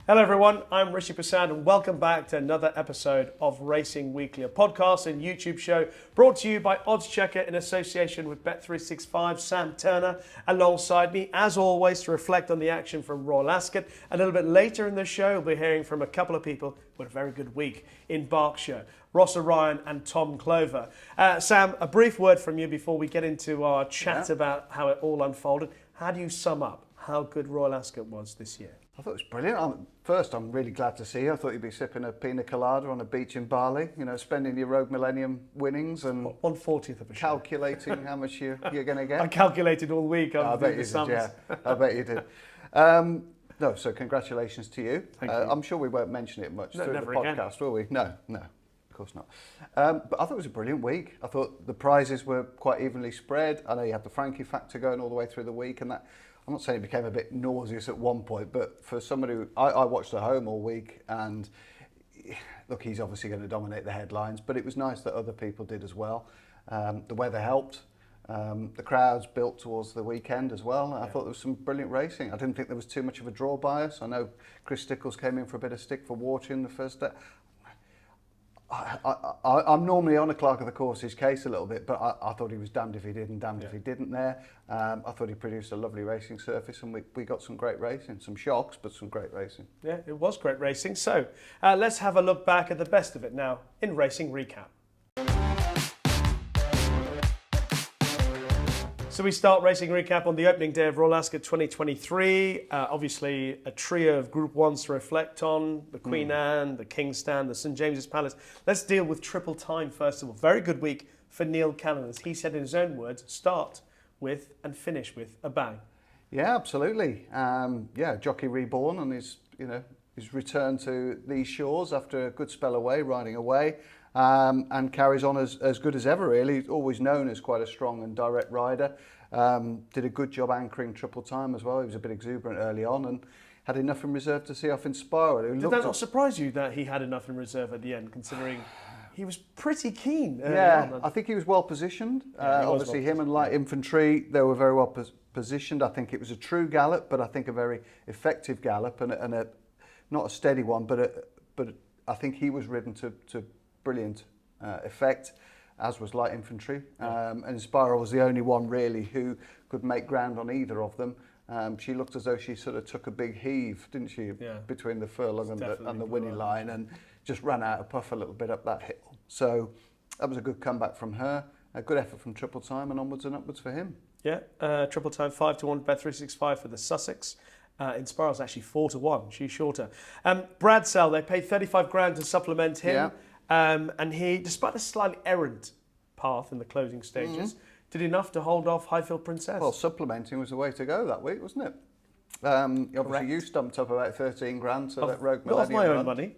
Hello everyone, I'm Rishi Persad and welcome back to another episode of Racing Weekly, a podcast and YouTube show brought to you by oddschecker in association with Bet365. Sam Turner alongside me, as always, to reflect on the action from Royal Ascot. A little bit later in the show, we'll be hearing from a couple of people who had a very good week in Berkshire, Rossa Ryan and Tom Clover. Sam, a brief word from you before we get into our chat about how it all unfolded. How do you sum up how good Royal Ascot was this year? I thought it was brilliant. First, I'm really glad to see you. I thought you'd be sipping a pina colada on a beach in Bali, spending your Rogue Millennium winnings and 1/40th of a share. Calculating how much you're going to get. I calculated all week. I bet you did, yeah. I bet you did. So congratulations to you. Thank you. I'm sure we won't mention it much through the podcast, will we? No, of course not. But I thought it was a brilliant week. I thought the prizes were quite evenly spread. I know you had the Frankie factor going all the way through the week, and that. I'm not saying it became a bit nauseous at one point, but for somebody who I watched at home all week, and look, he's obviously going to dominate the headlines, but it was nice that other people did as well. The weather helped. The crowds built towards the weekend as well. I thought there was some brilliant racing. I didn't think there was too much of a draw bias. I know Chris Stickles came in for a bit of stick for watering the first day. I'm normally on a clerk of the course's case a little bit, but I thought he was damned if he did and damned if he didn't there. I thought he produced a lovely racing surface, and we got some great racing, some shocks, but some great racing. Yeah, it was great racing. So let's have a look back at the best of it now in Racing Recap. So we start Racing Recap on the opening day of Royal Ascot 2023. Obviously, a trio of Group 1s to reflect on, the Queen Anne, the King's Stand, the St James's Palace. Let's deal with Triple Time first of all. Very good week for Neil Cannon, as he said in his own words, start with and finish with a bang. Yeah, absolutely. Jockey reborn and his return to these shores after a good spell away, riding away. And carries on as good as ever, really. He's always known as quite a strong and direct rider. Did a good job anchoring Triple Time as well. He was a bit exuberant early on and had enough in reserve to see off Inspire. Did that not surprise you that he had enough in reserve at the end, considering he was pretty keen early on? I think he was well positioned. Obviously, him and Light Infantry, they were very well positioned. I think it was a true gallop, but I think a very effective gallop and a not a steady one, but I think he was ridden to brilliant effect, as was Light Infantry. And Inspire was the only one really who could make ground on either of them. She looked as though she sort of took a big heave, didn't she, between the furlong and the winning line, and just ran out of puff a little bit up that hill. So that was a good comeback from her, a good effort from Triple Time, and onwards and upwards for him. Yeah, Triple Time 5-1, Bet365 for the Sussex. Inspire's actually 4-1, she's shorter. Brad Sell, they paid 35 grand to supplement him. Yeah. And he, despite a slightly errant path in the closing stages, did enough to hold off Highfield Princess. Well, supplementing was the way to go that week, wasn't it? Obviously, you stumped up about 13 grand to that Rogue Millennium. Not of my own money.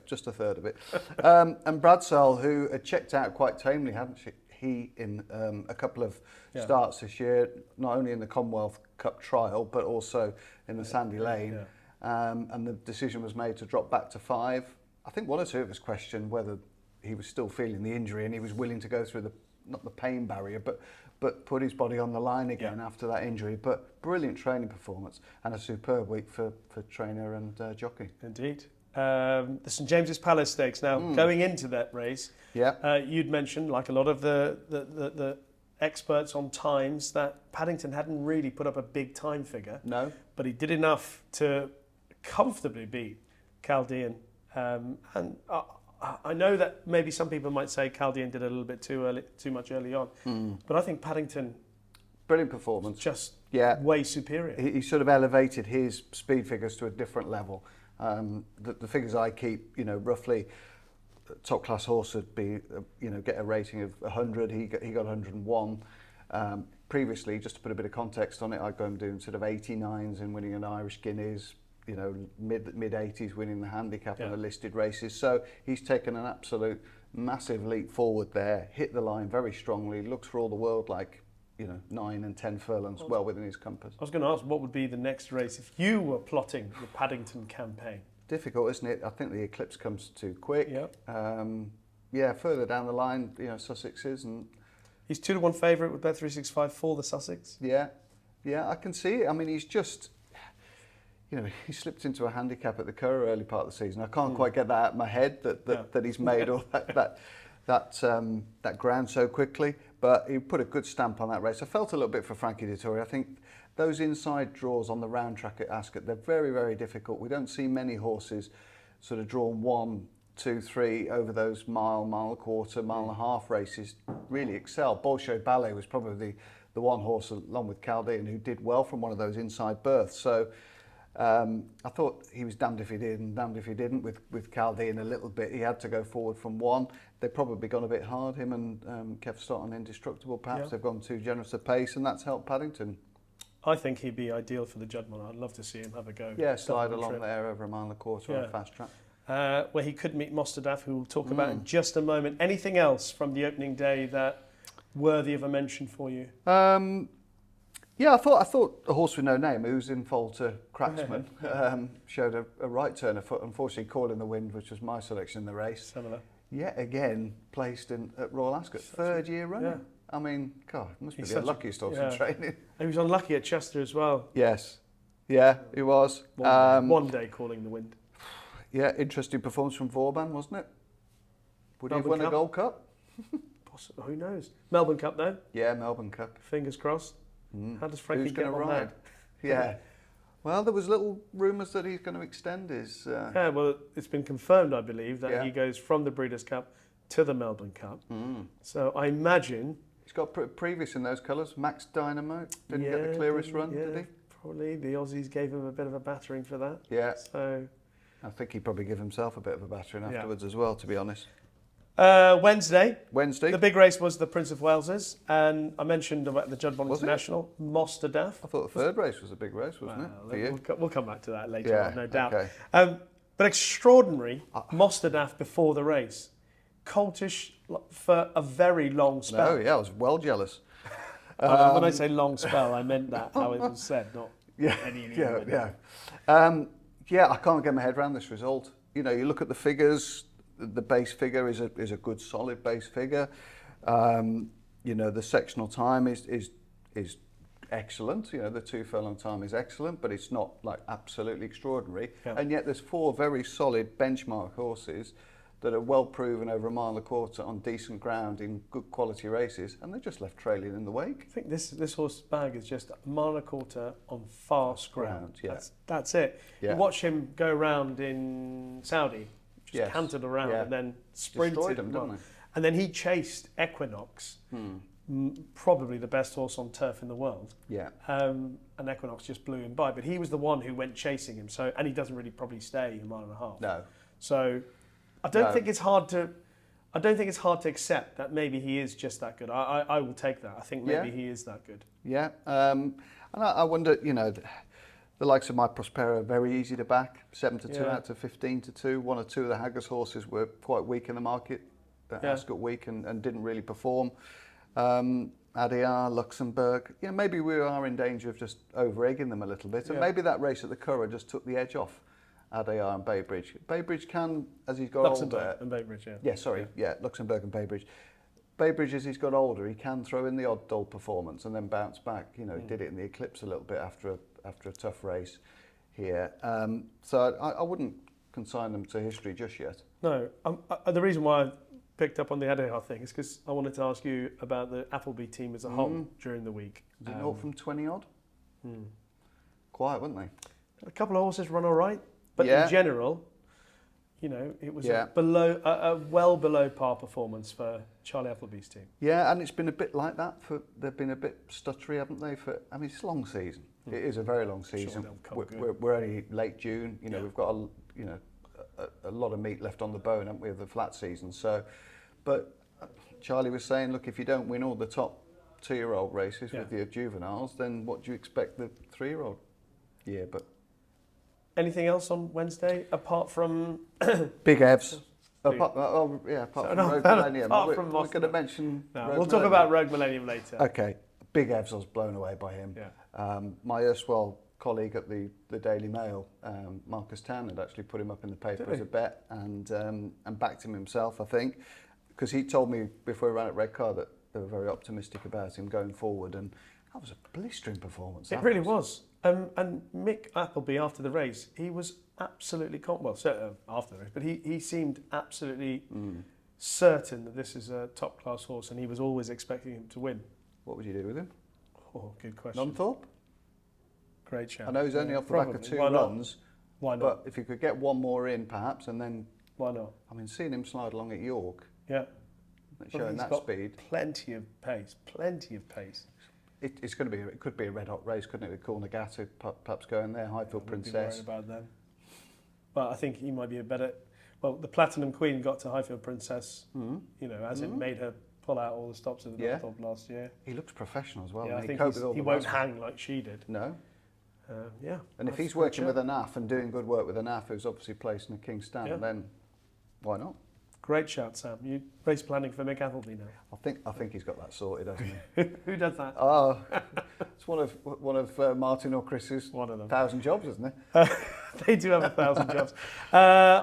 Just a third of it. And Bradsell, who had checked out quite tamely, hadn't he, in a couple of starts this year, not only in the Commonwealth Cup trial, but also in the Sandy Lane. And the decision was made to drop back to 5. I think one or two of us questioned whether he was still feeling the injury and he was willing to go through not the pain barrier, but put his body on the line again after that injury. But brilliant training performance and a superb week for trainer and jockey. Indeed. The St James's Palace Stakes. Now, going into that race, you'd mentioned, like a lot of the experts on times, that Paddington hadn't really put up a big time figure. No. But he did enough to comfortably beat Chaldean. And I know that maybe some people might say Chaldean did a little bit too much early on, but I think Paddington, brilliant performance, just way superior. He sort of elevated his speed figures to a different level. The figures I keep, roughly, top class horse would be, get a rating of 100. He got 101. Previously, just to put a bit of context on it, I'd go and doing sort of 89s and winning an Irish Guineas. Mid 80s winning the handicap and the listed races. So he's taken an absolute massive leap forward there, hit the line very strongly, looks for all the world like, 9 and 10 furlongs well within his compass. I was going to ask, what would be the next race if you were plotting the Paddington campaign? Difficult, isn't it? I think the eclipse comes too quick. Further down the line, Sussex is. And he's 2-1 favourite with Bet365 for the Sussex. Yeah, I can see it. I mean, he's just... you know, he slipped into a handicap at the Curragh early part of the season. I can't quite get that out of my head that he's made all that ground so quickly. But he put a good stamp on that race. I felt a little bit for Frankie Dettori. I think those inside draws on the round track at Ascot, they're very, very difficult. We don't see many horses sort of drawn 1, 2, 3 over those mile and a quarter, mile and a half races really excel. Bolshoi Ballet was probably the one horse, along with Chaldean, who did well from one of those inside berths. So I thought he was damned if he did and damned if he didn't with Chaldean a little bit. He had to go forward from 1. They've probably gone a bit hard, him and Kev Stott on Indestructible perhaps. Yeah. They've gone too generous a pace, and that's helped Paddington. I think he'd be ideal for the Juddmonte. I'd love to see him have a go. Yeah, slide along there over a mile and a quarter on a fast track. Where he could meet Mostadaf, who we'll talk about in just a moment. Anything else from the opening day that worthy of a mention for you? Yeah, I thought a horse with no name, who's in foal to Cracksman, showed a right turn of foot. Unfortunately, Call in the Wind, which was my selection in the race. Similar. Yet again, placed at Royal Ascot, third year running. Yeah. I mean, God, must be the luckiest horse in training. He was unlucky at Chester as well. Yes. Yeah, he was. One day Calling the Wind. Yeah, interesting performance from Vauban, wasn't it? Would he have won a Gold Cup? Possibly, who knows? Melbourne Cup, though? Yeah, Melbourne Cup. Fingers crossed. How does Frankie get on that? Yeah. Well, there was little rumours that he's going to extend his... Yeah, well, it's been confirmed, I believe, that he goes from the Breeders' Cup to the Melbourne Cup. So I imagine... He's got previous in those colours. Max Dynamo didn't get the clearest run, did he? Probably. The Aussies gave him a bit of a battering for that. Yeah. So... I think he'd probably give himself a bit of a battering afterwards as well, to be honest. Wednesday. The big race was the Prince of Wales's, and I mentioned about the Juddmonte International, Mostadaf. I thought the third race was a big race, wasn't it, for you? We'll come back to that later on, no doubt. Okay. But extraordinary, Mostadaf before the race. Coltish for a very long spell. Oh, yeah, I was well jealous. When I say long spell, I meant that, how it was said, not any. Yeah, I can't get my head around this result. You know, you look at the figures, the base figure is a good solid base figure. You know, the sectional time is excellent. You know, the 2 furlong time is excellent, but it's not like absolutely extraordinary. Yeah. And yet there's 4 very solid benchmark horses that are well proven over a mile and a quarter on decent ground in good quality races, and they're just left trailing in the wake. I think this horse's bag is just a mile and a quarter on fast ground. Yeah. That's it. Yeah. You watch him go around in Saudi, just cantered around and then sprinted. Destroyed him, didn't he? And then he chased Equinox, probably the best horse on turf in the world. Yeah. And Equinox just blew him by, but he was the one who went chasing him. So, and he doesn't really probably stay a mile and a half. No. So, I don't think it's hard to accept that maybe he is just that good. I will take that. I think maybe he is that good. Yeah. And I wonder, you know, the likes of My Prospero are very easy to back. 7-2 out to 15-2. 1 or 2 of the Haggis horses were quite weak in the market. Ascot week and didn't really perform. Adayar, Luxembourg. You know, maybe we are in danger of just over-egging them a little bit. And maybe that race at the Curragh just took the edge off Adayar and Baybridge. Baybridge can, as he's got Luxembourg older... and Baybridge, Luxembourg and Baybridge. Baybridge, as he's got older, he can throw in the odd dull performance and then bounce back. You know, he did it in the Eclipse a little bit after a tough race here. So I wouldn't consign them to history just yet. No. The reason why I picked up on the Adayar thing is because I wanted to ask you about the Appleby team as a whole during the week. Was it not from 20-odd? Quiet, weren't they? A couple of horses run all right. But in general, you know, it was a well below par performance for Charlie Appleby's team. Yeah, and it's been a bit like that. They've been a bit stuttery, haven't they? I mean, it's a long season. It is a very long season. We're only late June. You know, we've got a lot of meat left on the bone, haven't we, of the flat season. So, but Charlie was saying, look, if you don't win all the top 2-year-old races with your juveniles, then what do you expect the 3-year-old year? But anything else on Wednesday apart from Big Evs? Apart from Rogue Millennium. We're going to mention. We'll talk about Rogue Millennium later. Okay, Big Evs, I was blown away by him. Yeah. My erstwhile colleague at the Daily Mail, Marcus Tan, had actually put him up in the paper as a bet and backed him himself, I think, because he told me before he ran at Redcar that they were very optimistic about him going forward, and That was a blistering performance. It really was. And Mick Appleby, after the race, he was absolutely after the race, but he seemed absolutely certain that this is a top-class horse, and he was always expecting him to win. What would you do with him? Oh, good question. Nunthorpe? Great shout. I know he's only off the back of 2 runs. Why not? But if you could get one more in, perhaps, and then... Why not? I mean, seeing him slide along at York, yeah, showing that speed. Plenty of pace. It's going to be. It could be a red hot race, couldn't it? With Cornegata perhaps going there, Highfield Princess. Be worried about them. But I think he might be a better. Well, the Platinum Queen got to Highfield Princess. You know, as it made her pull out all the stops at the Norfolk last year. He looks professional as well. Yeah, I think he won't hang like she did. No. Yeah. And if he's working with a NAF and doing good work with a NAF who's obviously placed in a King's Stand, then why not? Great shout, Sam. You race planning for Mick Appleby now? I think he's got that sorted, hasn't he? Who does that? Oh, it's one of Martin or Chris's 1,000 jobs, isn't it? They do have 1,000 jobs.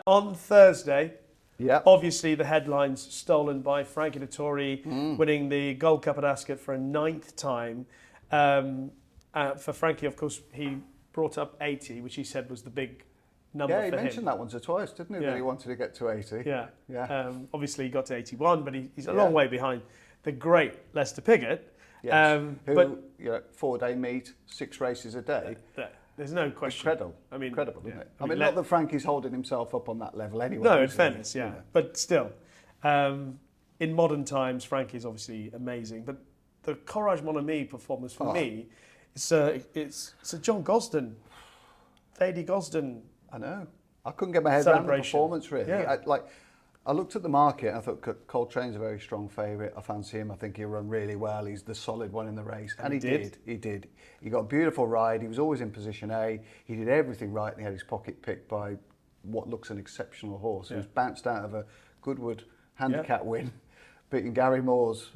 On Thursday, obviously the headlines stolen by Frankie Dettori winning the Gold Cup at Ascot for a 9th time. For Frankie, of course, he brought up 80, which he said was the big number for him. Yeah, he mentioned that once or twice, didn't he, that he wanted to get to 80. Yeah. Obviously, he got to 81, but he's a long way behind the great Lester Piggott. Yes. Who, 4-day meet, 6 races a day. There's no question. Incredible, isn't it? I mean, not that Frankie's holding himself up on that level anyway. No, in fairness, but still. In modern times, Frankie's obviously amazing, but the Courage Mon Ami performance for me, it's a John Gosden, Thady Gosden. I know. I couldn't get my head around the performance, really. Yeah. I looked at the market and I thought Coltrane's a very strong favourite. I fancy him. I think he'll run really well. He's the solid one in the race. And he did. He did. He got a beautiful ride. He was always in position A. He did everything right and he had his pocket picked by what looks an exceptional horse. He was bounced out of a Goodwood handicap win, beating Gary Moore's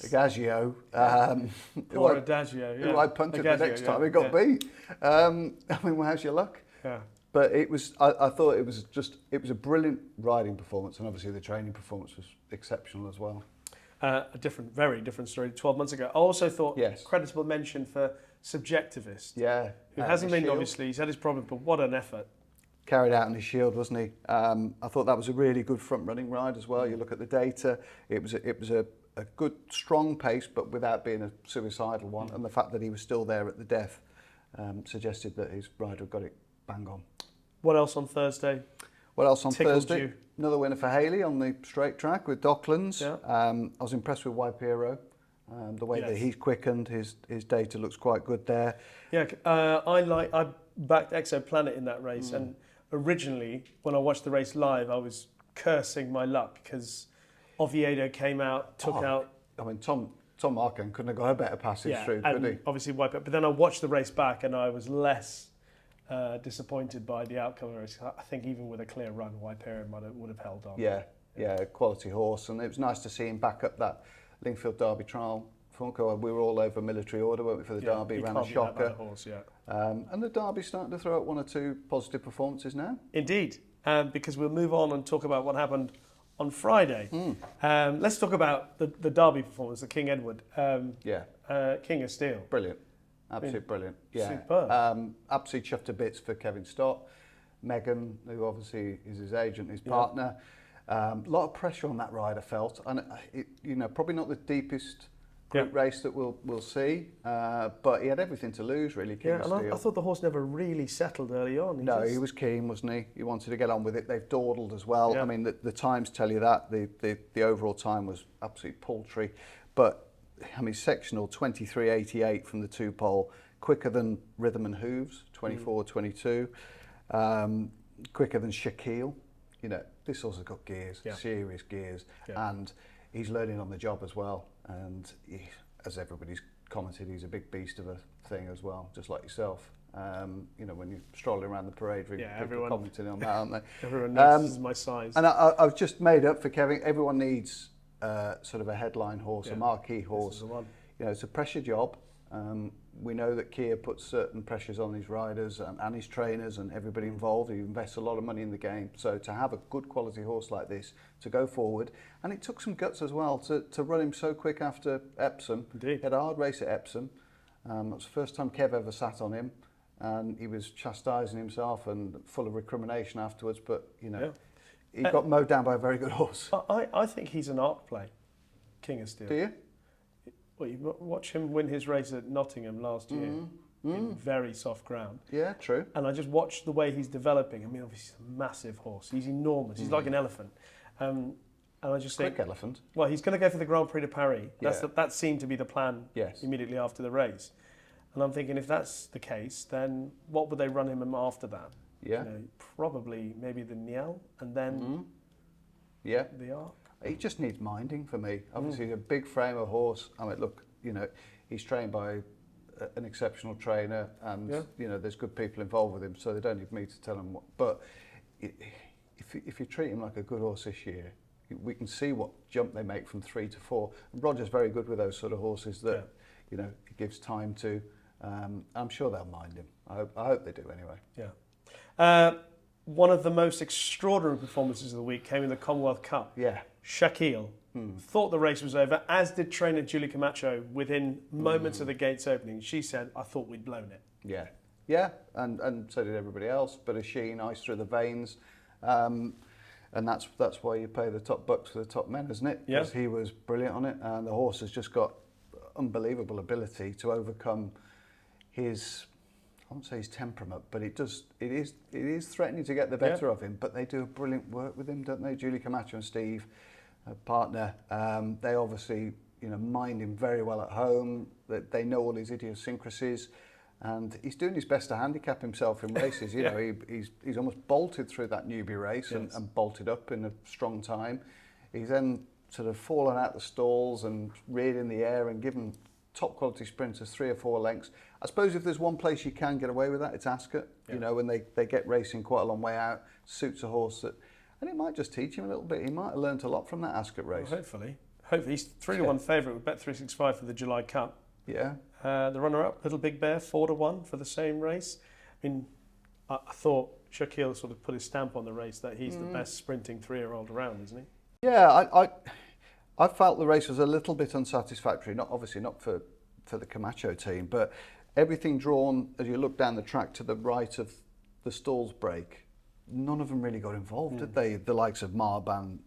Adagio. Poor Adagio, who I punted the next time he got beat. I mean, well, how's your luck? Yeah. But it was. I thought it was a brilliant riding performance, and obviously the training performance was exceptional as well. A very different story 12 months ago. I also thought creditable mention for Subjectivist. Yeah. Who hasn't been, obviously, he's had his problems, but what an effort. Carried out in his Shield, wasn't he? I thought that was a really good front-running ride as well. You look at the data, it was a good, strong pace, but without being a suicidal one. And the fact that he was still there at the death suggested that his rider got it bang on. What else on Thursday? Thursday? Another winner for Haley on the straight track with Docklands. Yeah. I was impressed with Waipiro. The way that he's quickened, his data looks quite good there. Yeah, I backed Exoplanet in that race, and originally when I watched the race live, I was cursing my luck because Oviedo came out, took out. I mean, Tom Markin couldn't have got a better passage through, could he? Obviously wipe it. But then I watched the race back, and I was less disappointed by the outcome of the race. I think even with a clear run, Waipiro would have held on. Yeah, quality horse, and it was nice to see him back up that Lingfield Derby trial. We were all over Military Order, weren't we, for the Derby, ran a shocker. And the Derby's starting to throw out 1 or 2 positive performances now. Indeed, because we'll move on and talk about what happened on Friday. Let's talk about the Derby performance, the King Edward. King of Steel. Brilliant. Absolutely brilliant. Yeah. Superb. Absolutely chuffed to bits for Kevin Stott. Megan, who obviously is his agent, his partner. A lot of pressure on that ride, I felt. And, probably not the deepest group race that we'll see, but he had everything to lose, really, King of Steel. I thought the horse never really settled early on. He was keen, wasn't he? He wanted to get on with it. They've dawdled as well. Yeah. I mean, the times tell you that. The overall time was absolutely paltry. But, I mean, sectional 23.88 from the 2-pole, quicker than Rhythm and Hooves, 24.22, quicker than Shaquille. This horse has got gears, serious gears, and he's learning on the job as well. And as everybody's commented, he's a big beast of a thing as well, just like yourself. When you're strolling around the parade, people commenting on that, aren't they? Everyone notices my size. And I've just made up for Kevin. Everyone needs sort of a headline horse, a marquee horse. This is the one. It's a pressure job. We know that Kia puts certain pressures on his riders and his trainers and everybody involved. He invests a lot of money in the game. So to have a good quality horse like this to go forward, and it took some guts as well to run him so quick after Epsom. Indeed. He had a hard race at Epsom. It was the first time Kev ever sat on him, and he was chastising himself and full of recrimination afterwards. But he got mowed down by a very good horse. I think he's an arc play, King of Steel. Do you? Well, you watch him win his race at Nottingham last year in very soft ground. Yeah, true. And I just watched the way he's developing. I mean, obviously, he's a massive horse. He's enormous. He's like an elephant. And I just think... Quick elephant. Well, he's going to go for the Grand Prix de Paris. Yeah. That seemed to be the plan immediately after the race. And I'm thinking, if that's the case, then what would they run him after that? Yeah. Probably maybe the Niel and then the Arc. He just needs minding for me. Obviously, he's a big frame of horse. I mean, look, he's trained by an exceptional trainer, and there's good people involved with him, so they don't need me to tell him what. But if you treat him like a good horse this year, we can see what jump they make from 3 to 4. And Roger's very good with those sort of horses that he gives time to. I'm sure they'll mind him. I hope they do anyway. Yeah. One of the most extraordinary performances of the week came in the Commonwealth Cup. Yeah. Shaquille thought the race was over, as did trainer Julie Camacho within moments of the gates opening. She said, I thought we'd blown it. Yeah. Yeah, and so did everybody else. But a sheen, ice through the veins. And that's why you pay the top bucks for the top men, isn't it? Because he was brilliant on it. And the horse has just got unbelievable ability to overcome his... I won't say his temperament, but it is threatening to get the better of him. But they do brilliant work with him, don't they? Julie Camacho and Steve, her partner, they obviously mind him very well at home. That they know all his idiosyncrasies, and he's doing his best to handicap himself in races. He's almost bolted through that Newby race and bolted up in a strong time. He's then sort of fallen out the stalls and reared in the air and given top quality sprinters 3 or 4 lengths. I suppose if there's one place you can get away with that, it's Ascot. When they get racing quite a long way out, suits a horse that, and it might just teach him a little bit. He might have learnt a lot from that Ascot race. Well, hopefully he's 3-1 favourite with Bet365 for the July Cup. Yeah. The runner-up, Little Big Bear, 4-1 for the same race. I mean, I thought Shaquille sort of put his stamp on the race that he's the best sprinting 3-year-old around, isn't he? Yeah, I felt the race was a little bit unsatisfactory. Not for the Camacho team, but everything drawn as you look down the track to the right of the stalls break. None of them really got involved, did they? The likes of Marban,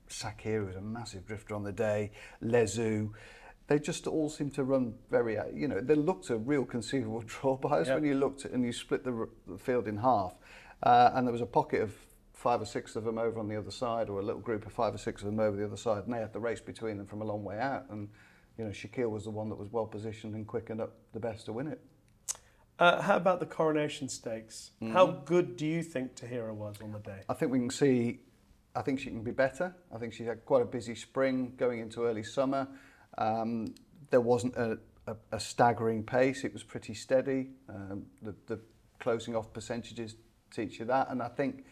Sakir, who was a massive drifter on the day, Lezu. They just all seemed to run very, they looked a real conceivable draw bias when you looked at and you split the field in half. And there was a pocket of 5 or 6 of them over on the other side, or a little group of 5 or 6 of them over the other side, and they had the race between them from a long way out. And Shaquille was the one that was well positioned and quick and up the best to win it. How about the Coronation Stakes? How good do you think Tahira was on the day? I think we can see. I think she can be better. I think she's had quite a busy spring going into early summer. There wasn't a staggering pace. It was pretty steady. The closing off percentages teach you that, and I think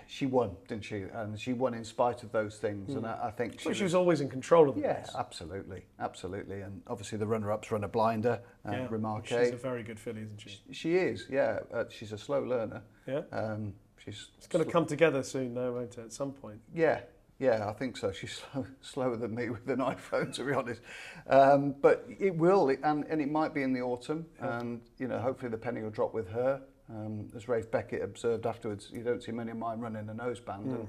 she won, didn't she? And she won in spite of those things. And I think she was always in control of the race. Yeah, absolutely. And obviously the runner-ups run a blinder, Remarque. She's a very good filly, isn't she? She is, yeah. She's a slow learner. Yeah. It's going to come together soon, though, won't it? At some point. Yeah, I think so. She's slower than me with an iPhone, to be honest. But it will, and it might be in the autumn. And hopefully the penny will drop with her. As Rafe Beckett observed afterwards, you don't see many of mine running a noseband,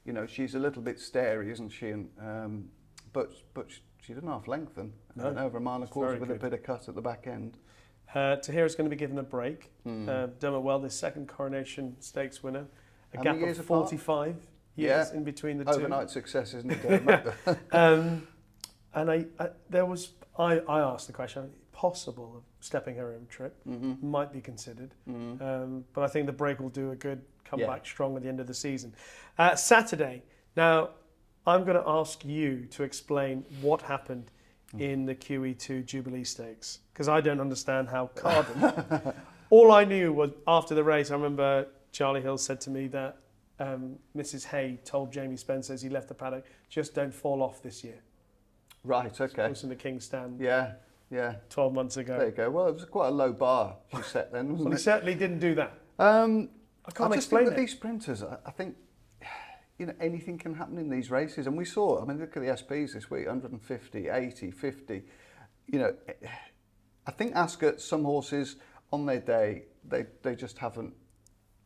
and she's a little bit starey, isn't she? And but she doesn't half lengthen, over a mile and a quarter with a bit of cut at the back end. Tahira's going to be given a break. Done it well. The second Coronation Stakes winner, a gap of 45 years in between the two. Overnight success, isn't it? And I asked the question. Possible of stepping her own trip might be considered, but I think the break will do a good comeback strong at the end of the season. Saturday. Now, I'm going to ask you to explain what happened in the QE2 Jubilee Stakes, because I don't understand how Carden. All I knew was after the race, I remember Charlie Hill said to me that Mrs. Hay told Jamie Spencer as he left the paddock, just don't fall off this year. Right, okay. Close in the King's Stand. Yeah. 12 months ago. There you go. Well, it was quite a low bar she set then, wasn't Well, it? he certainly didn't do that. I can't just explain think with it. these sprinters, I think anything can happen in these races, and we saw. I mean, look at the SPs this week: 150, 80, 50. I think Ascot, some horses on their day, they just haven't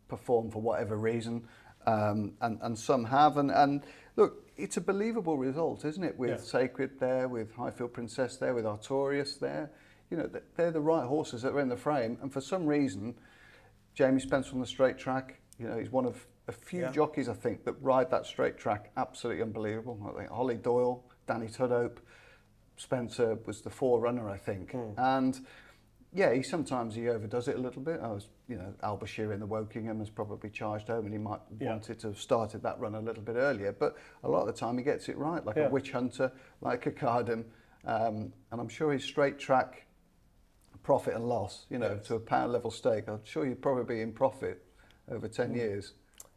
performed for whatever reason, and some have. And look, it's a believable result, isn't it? With Sacred there, with Highfield Princess there, with Artorias there. You know, they're the right horses that are in the frame. And for some reason, Jamie Spencer on the straight track, you know, he's one of a few jockeys, I think, that ride that straight track absolutely unbelievable. I think Holly Doyle, Danny Tudhope, Spencer was the forerunner, I think. And yeah, he overdoes it a little bit. Al Bashir in the Wokingham has probably charged home, and he might wanted to have started that run a little bit earlier. But a lot of the time, he gets it right, like a Witch Hunter, like a Carden, and I'm sure his straight track profit and loss, to a pound level stake, I'm sure you'd probably be in profit over 10 years.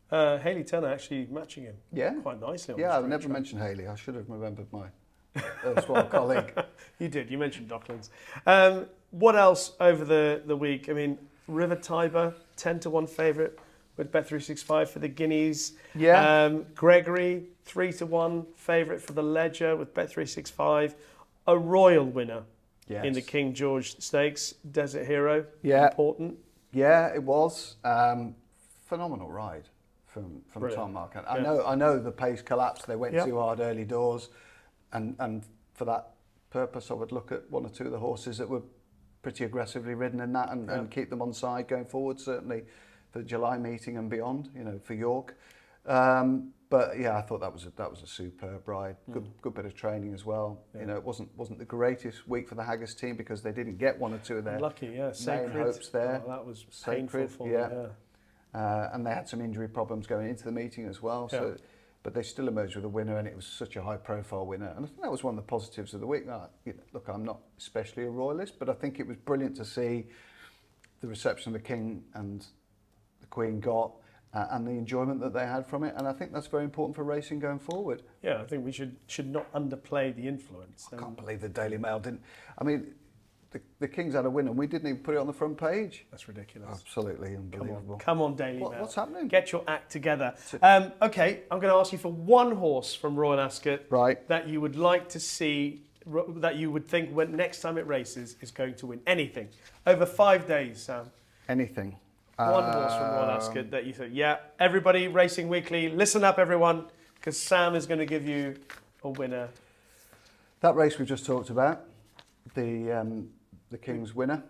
Hayley Turner actually matching him quite nicely. I've never mentioned Hayley. I should have remembered my erstwhile colleague. You did. You mentioned Docklands. What else over the week? I mean, River Tiber, 10-1 favourite with Bet365 for the Guineas. Gregory, 3-1 favourite for the Ledger with Bet365. A royal winner in the King George Stakes. Desert Hero, important. Yeah, it was. Phenomenal ride from Tom Marquand. I know the pace collapsed. They went too hard early doors, and for that purpose, I would look at one or two of the horses that were pretty aggressively ridden in that, and keep them on side going forward. Certainly for the July meeting and beyond. For York. But yeah, I thought that was a superb ride. Good bit of training as well. It wasn't the greatest week for the Haggis team because they didn't get one or two of their main hopes there. Oh, that was painful for them. And they had some injury problems going into the meeting as well. So, but they still emerged with a winner, and it was such a high-profile winner. And I think that was one of the positives of the week. Look, I'm not especially a royalist, but I think it was brilliant to see the reception the King and the Queen got. And the enjoyment that they had from it, and I think that's very important for racing going forward. Yeah, I think we should not underplay the influence. I can't believe the Daily Mail didn't. I mean, the King's had a win, and we didn't even put it on the front page. That's ridiculous. Absolutely unbelievable. Come on, Daily Mail. What's happening? Get your act together. Okay, I'm going to ask you for one horse from Royal Ascot that you would like to see, that you would think when next time it races is going to win anything over 5 days, Sam. Anything. One horse from Royal Ascot that you think, everybody, Racing Weekly, listen up, everyone, because Sam is going to give you a winner. That race we just talked about, the King's winner.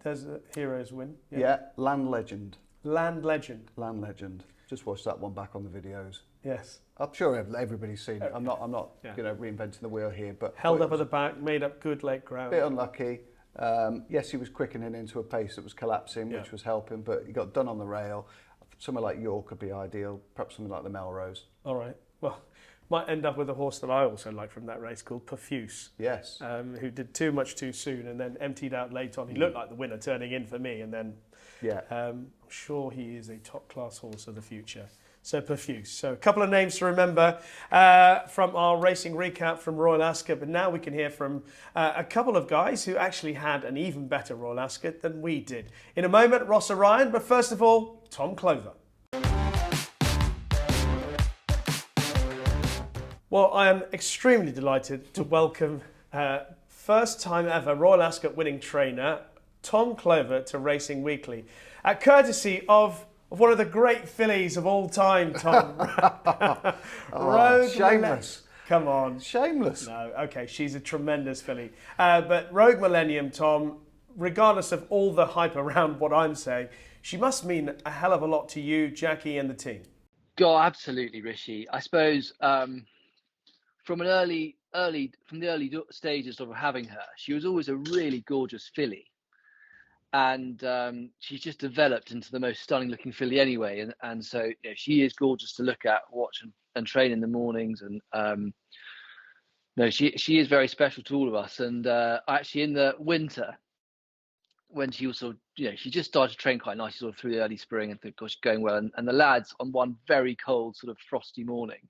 Desert Heroes win. Yeah, Land Legend. Land Legend. Land Legend. Just watched that one back on the videos. Yes. I'm sure everybody's seen it. I'm not reinventing the wheel here, but held up at the back, made up good late ground. Bit unlucky. Yes, he was quickening into a pace that was collapsing, which was helping, but he got done on the rail. Somewhere like York could be ideal, perhaps something like the Melrose. All right. Well, might end up with a horse that I also like from that race called Perfuse. Yes. Who did too much too soon and then emptied out late on. He looked like the winner turning in for me, and then I'm sure he is a top class horse of the future. So Perfuse. So a couple of names to remember from our racing recap from Royal Ascot. But now we can hear from a couple of guys who actually had an even better Royal Ascot than we did. In a moment, Rossa Ryan. But first of all, Tom Clover. Well, I am extremely delighted to welcome first time ever Royal Ascot winning trainer, Tom Clover, to Racing Weekly. Courtesy of one of the great fillies of all time, Tom. Rogue shameless. Come on. Shameless. No, okay, she's a tremendous filly. But Rogue Millennium, Tom, regardless of all the hype around what I'm saying, she must mean a hell of a lot to you, Jackie, and the team. God, absolutely, Rishi. I suppose from the early stages of having her, she was always a really gorgeous filly. And she's just developed into the most stunning looking filly anyway. And so she is gorgeous to look at, watch and train in the mornings. And she is very special to all of us. And actually in the winter, when she was sort of, she just started to train quite nicely sort of through the early spring and thought, gosh, going well. And the lads on one very cold sort of frosty morning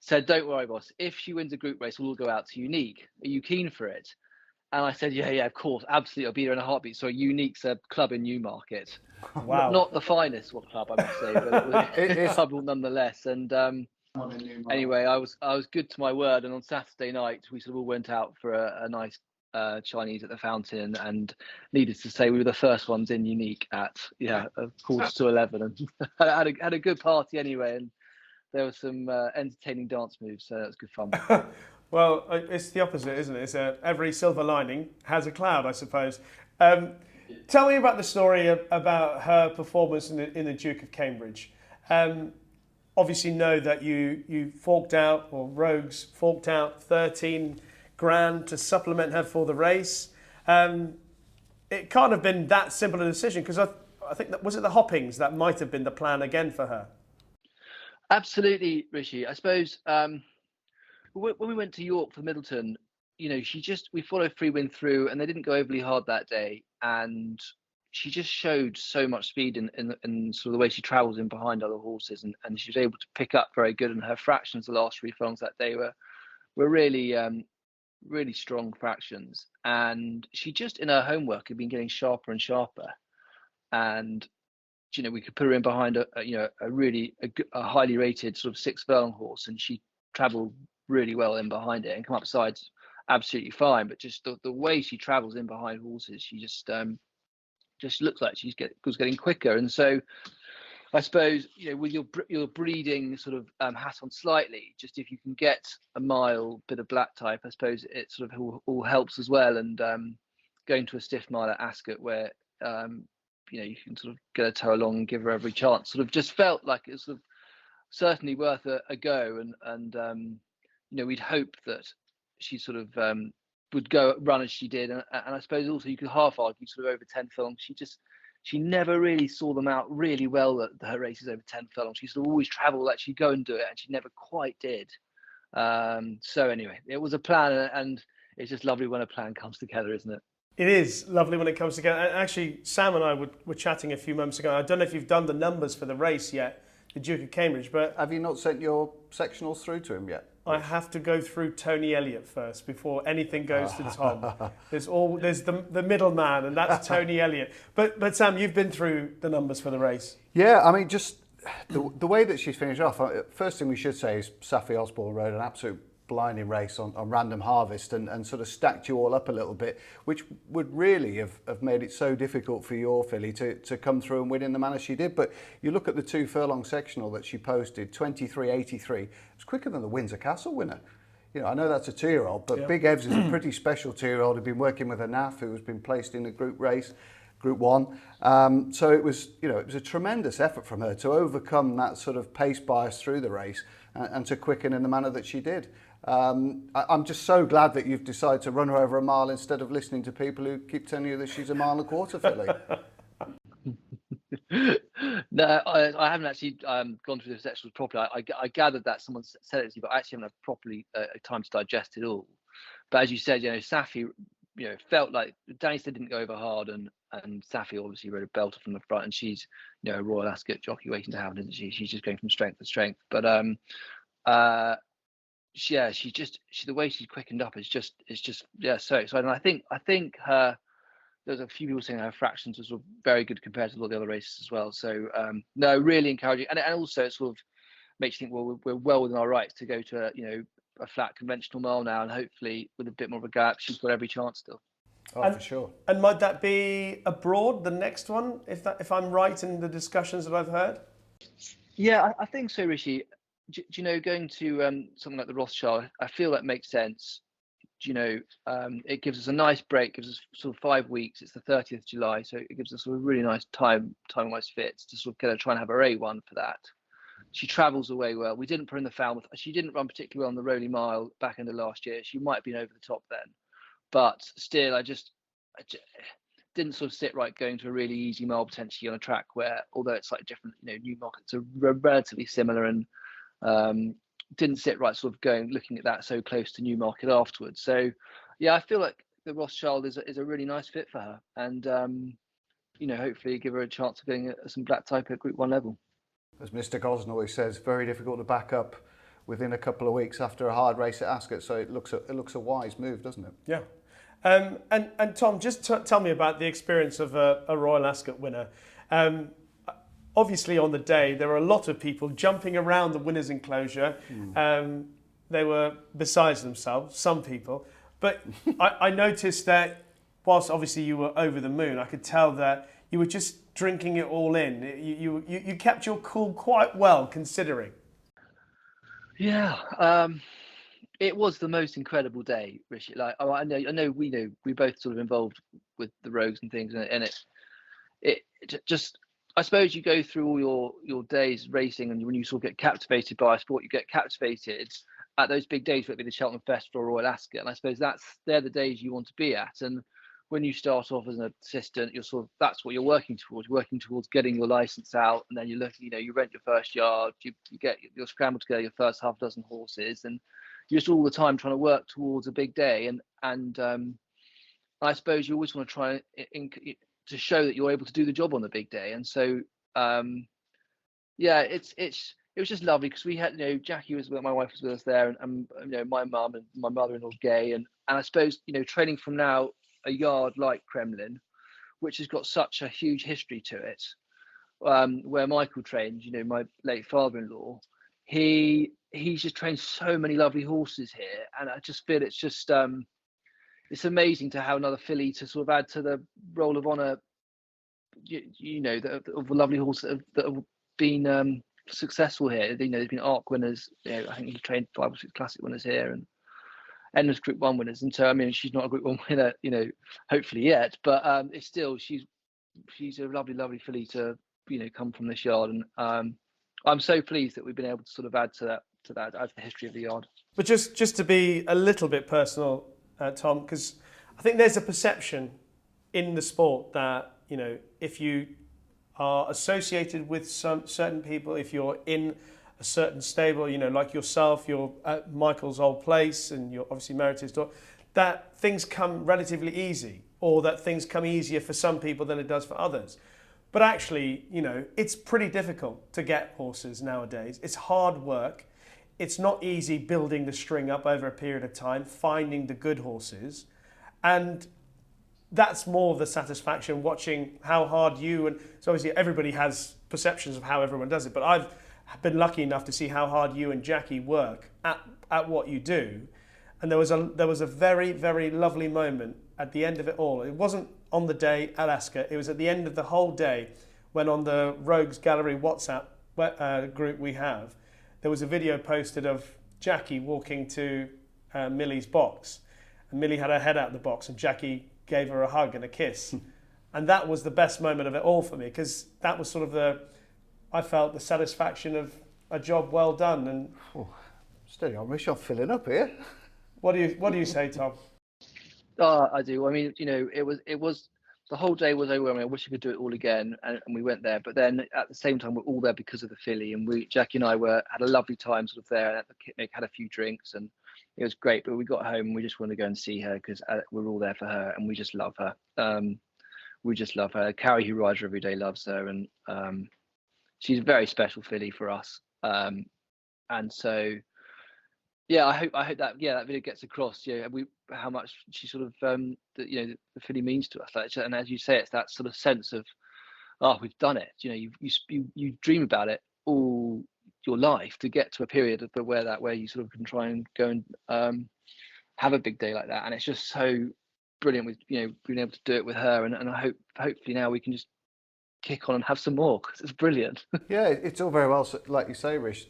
said, don't worry, boss, if she wins a group race, we'll go out to Unique. Are you keen for it? And I said, yeah, of course, absolutely. I'll be there in a heartbeat. So Unique's a club in Newmarket. Wow. Not the finest club, I must say, but it's a club nonetheless. And anyway, I was good to my word. And on Saturday night, we sort of all went out for a nice Chinese at the fountain, and needless to say, we were the first ones in unique at 11:15, and had a good party anyway, and there were some entertaining dance moves, so that was good fun. Well, it's the opposite, isn't it? It's every silver lining has a cloud, I suppose. Tell me about the story about her performance in the Duke of Cambridge. Obviously know that you forked out, or Rogues forked out 13 grand to supplement her for the race. It can't have been that simple a decision, because I think that was it the Hoppings that might have been the plan again for her. Absolutely, Rishi. I suppose when we went to York for Middleton, we followed Free Win through, and they didn't go overly hard that day, and she just showed so much speed in sort of the way she travels in behind other horses, and she was able to pick up very good, and her fractions the last 3 furlongs that day were really really strong fractions, and she just in her homework had been getting sharper and sharper, and we could put her in behind a highly rated sort of 6 furlong horse, and she travelled really well in behind it and come up sides absolutely fine. But just the way she travels in behind horses, she just looks like was getting quicker. And so I suppose with your breeding sort of hat on slightly, just if you can get a mile bit of black type, I suppose it sort of all helps as well. And going to a stiff mile at Ascot where you can sort of get her toe along and give her every chance, sort of just felt like it was sort of certainly worth a go. And we'd hope that she sort of would go run as she did, and I suppose also you could half argue sort of over 10 furlongs. She never really saw them out really well at her races over 10 furlongs. She sort of always travelled like she'd go and do it, and she never quite did. So anyway, it was a plan, and it's just lovely when a plan comes together, isn't it? It is lovely when it comes together. Actually, Sam and I were chatting a few moments ago. I don't know if you've done the numbers for the race yet, the Duke of Cambridge, but have you not sent your sectionals through to him yet? I have to go through Tony Elliott first before anything goes to Tom. There's the middleman, and that's Tony Elliott. But Sam, you've been through the numbers for the race. Yeah, I mean, just the way that she's finished off. First thing we should say is Safi Osborne rode an absolute blinding race on Random Harvest and sort of stacked you all up a little bit, which would really have made it so difficult for your filly to come through and win in the manner she did. But you look at the 2 furlong sectional that she posted, 23.83. It's quicker than the Windsor Castle winner. I know that's a 2-year-old, but yeah. Big Evs is a pretty special 2-year-old who'd been working with a NAF who has been placed in a group race, Group 1. So it was a tremendous effort from her to overcome that sort of pace bias through the race and to quicken in the manner that she did. I'm just so glad that you've decided to run her over a mile instead of listening to people who keep telling you that she's a 1.25 filly. No, I haven't actually gone through the sectionals properly. I gathered that someone said it to you, but I actually haven't had properly time to digest it all. But as you said, Safi, felt like Danny said didn't go over hard, and Safi obviously rode a belter from the front, and she's a Royal Ascot jockey waiting to happen, isn't she? She's just going from strength to strength. But the way she's quickened up is just so exciting. I think there's a few people saying her fractions are sort of very good compared to all the other races as well. So no, really encouraging, and also it sort of makes you think, well, we're well within our rights to go to a flat conventional mile now, and hopefully with a bit more of a gap, she's got every chance still. For sure. And might that be abroad, the next one, if I'm right in the discussions that I've heard? Yeah, I think so, Rishi. Do going to something like the Rothschild, I feel that makes sense. It gives us a nice break, gives us sort of 5 weeks. It's the 30th of July, so it gives us a really nice time-wise fits to sort of try and have her A1 for that. She travels away well. We didn't put her in the Falmouth. She didn't run particularly well on the Rowley Mile back end of last year. She might have been over the top then, but still, I just didn't sort of sit right going to a really easy mile potentially on a track where, although it's like different, Newmarket's are relatively similar, and didn't sit right sort of looking at that so close to Newmarket afterwards. So yeah, I feel like the Rothschild is a really nice fit for her, and hopefully give her a chance of getting some black type at Group 1 level. As Mr. Gosden always says, very difficult to back up within a couple of weeks after a hard race at Ascot, so it looks a wise move, doesn't it? Yeah. And Tom, just tell me about the experience of a Royal Ascot winner. Obviously, on the day, there were a lot of people jumping around the winner's enclosure. They were besides themselves, some people. But I noticed that whilst obviously you were over the moon, I could tell that you were just drinking it all in. You kept your cool quite well, considering. Yeah, it was the most incredible day, Rishi. Like, I know, we both sort of involved with the Rogues and things, and it just, I suppose you go through all your days racing, and when you sort of get captivated by a sport, you get captivated at those big days, whether it be the Cheltenham Festival or Royal Ascot, and I suppose they're the days you want to be at. And when you start off as an assistant, you're sort of, that's what you're working towards getting your license out, and then you look, you rent your first yard, you get your scramble together your first half dozen horses, and you're just all the time trying to work towards a big day. And I suppose you always want to try to show that you're able to do the job on the big day. And so yeah, it was just lovely because we had, Jackie was with, my wife was with us there, and my mum and my mother-in-law Gay, and I suppose training from now a yard like Kremlin, which has got such a huge history to it, where Michael trained, my late father-in-law, he's just trained so many lovely horses here, and I just feel it's just it's amazing to have another filly to sort of add to the roll of honour, of the lovely horses that have been successful here. There's been ARC winners. I think he trained 5 or 6 classic winners here, and endless Group 1 winners. And so, I mean, she's not a Group 1 winner, hopefully yet, but it's still, she's a lovely filly to, come from this yard. And I'm so pleased that we've been able to sort of add to that as the history of the yard. But just to be a little bit personal, Tom, because I think there's a perception in the sport that, if you are associated with some certain people, if you're in a certain stable, like yourself, you're at Michael's old place and you're obviously married to his daughter, that things come relatively easy, or that things come easier for some people than it does for others. But actually, it's pretty difficult to get horses nowadays. It's hard work. It's not easy building the string up over a period of time, finding the good horses. And that's more of the satisfaction, watching how hard you, and so obviously everybody has perceptions of how everyone does it, but I've been lucky enough to see how hard you and Jackie work at what you do. And there was a very, very lovely moment at the end of it all. It wasn't on the day at Ascot, it was at the end of the whole day, when on the Rogues Gallery WhatsApp group we have, there was a video posted of Jackie walking to Millie's box, and Millie had her head out the box and Jackie gave her a hug and a kiss. And that was the best moment of it all for me, because that was sort of I felt the satisfaction of a job well done. And steady on, Rishi, I'm filling up here. What do you say, Tom? I do. I mean, it was the whole day was overwhelming. I wish I could do it all again, and we went there. But then at the same time, we're all there because of the filly, and Jackie and I had a lovely time sort of there, and had a few drinks, and it was great. But we got home and we just wanted to go and see her because we're all there for her, and we just love her. We just love her. Carrie, who rides her every day, loves her, and she's a very special filly for us. And so, yeah, I hope that that video gets across. How much she sort of the filly means to us. And as you say, it's that sort of sense of, we've done it. You dream about it all your life to get to a period of where you sort of can try and go and have a big day like that. And it's just so brilliant with being able to do it with her. And I hopefully now we can just kick on and have some more, because it's brilliant. Yeah, it's all very well, like you say, Rish,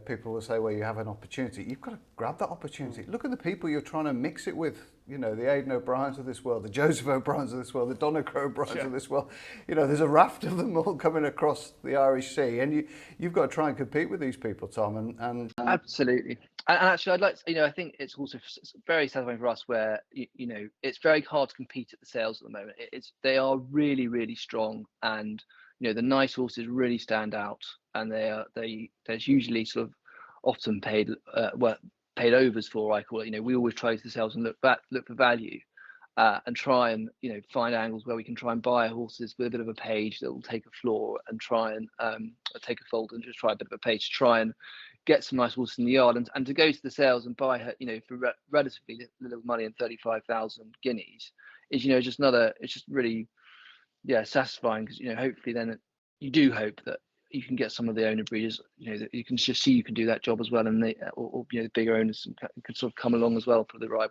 people will say, well, you have an opportunity. You've got to grab that opportunity. Look at the people you're trying to mix it with, the Aidan O'Briens of this world, the Joseph O'Briens of this world, the Donegal O'Briens of this world. There's a raft of them all coming across the Irish Sea, and you've got to try and compete with these people, Tom. And Absolutely. And actually, I'd like to, I think it's also very satisfying for us where, it's very hard to compete at the sales at the moment. They are really, really strong, and, the nice horses really stand out, and there's usually sort of often paid overs for, I call it. We always try to sales and look for value, and try and, find angles where we can try and buy horses with a bit of a page that will take a floor, and try and take a fold and just try a bit of a page to try and get some nice horses in the yard, and to go to the sales and buy her, for relatively little money and 35,000 guineas is, it's just really, satisfying, because, hopefully then you do hope that you can get some of the owner breeders, that you can just see you can do that job as well, and or the bigger owners can sort of come along as well for the ride,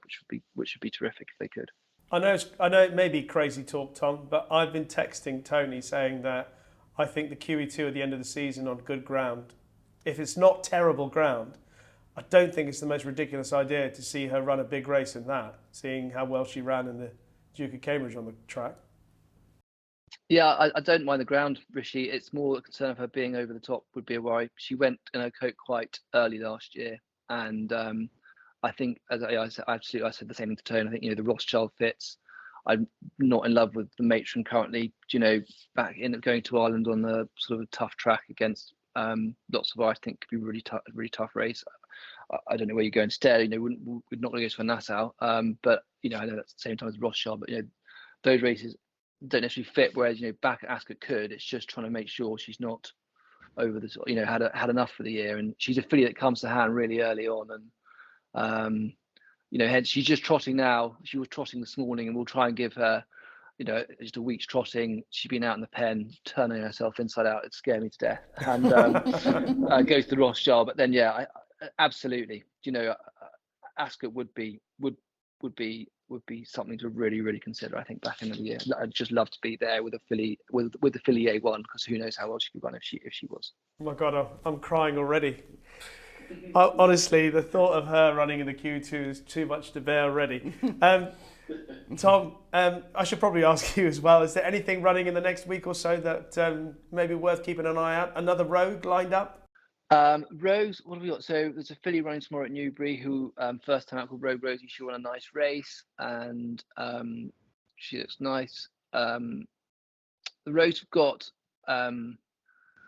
which would be terrific if they could. I know it may be crazy talk, Tom, but I've been texting Tony saying that I think the QE2 at the end of the season on good ground, if it's not terrible ground, I don't think it's the most ridiculous idea to see her run a big race in that, seeing how well she ran in the Duke of Cambridge on the track. Yeah, I don't mind the ground, Rishi. It's more a concern of her being over the top would be a worry. She went in her coat quite early last year, and I think, as I said the same thing to Tone. I think the Rothschild fits. I'm not in love with the Matron currently. Back in going to Ireland on the sort of a tough track against lots of, I think, could be really tough race. I don't know where you go instead. We're not going to go to a Nassau, but I know that's the same time as Rothschild. But those races don't necessarily fit. Whereas back at Ascot could. It's just trying to make sure she's not over the had enough for the year. And she's a filly that comes to hand really early on, and hence she's just trotting now. She was trotting this morning, and we'll try and give her just a week's trotting. She's been out in the pen, turning herself inside out. It scared me to death. And goes to the Rothschild. But then, yeah, absolutely. Ascot would be something to really, really consider. I think back in the year, I'd just love to be there with a filly, with the filly A1, because who knows how well she could run if she was. Oh my God, I'm crying already. Honestly, the thought of her running in the Q2 is too much to bear already. Tom, I should probably ask you as well, is there anything running in the next week or so that may be worth keeping an eye out? Another Rogue lined up? Rose, what have we got? So there's a filly running tomorrow at Newbury who first time out, called Rogue Rosie. She won a nice race, and she looks nice. The Rose have got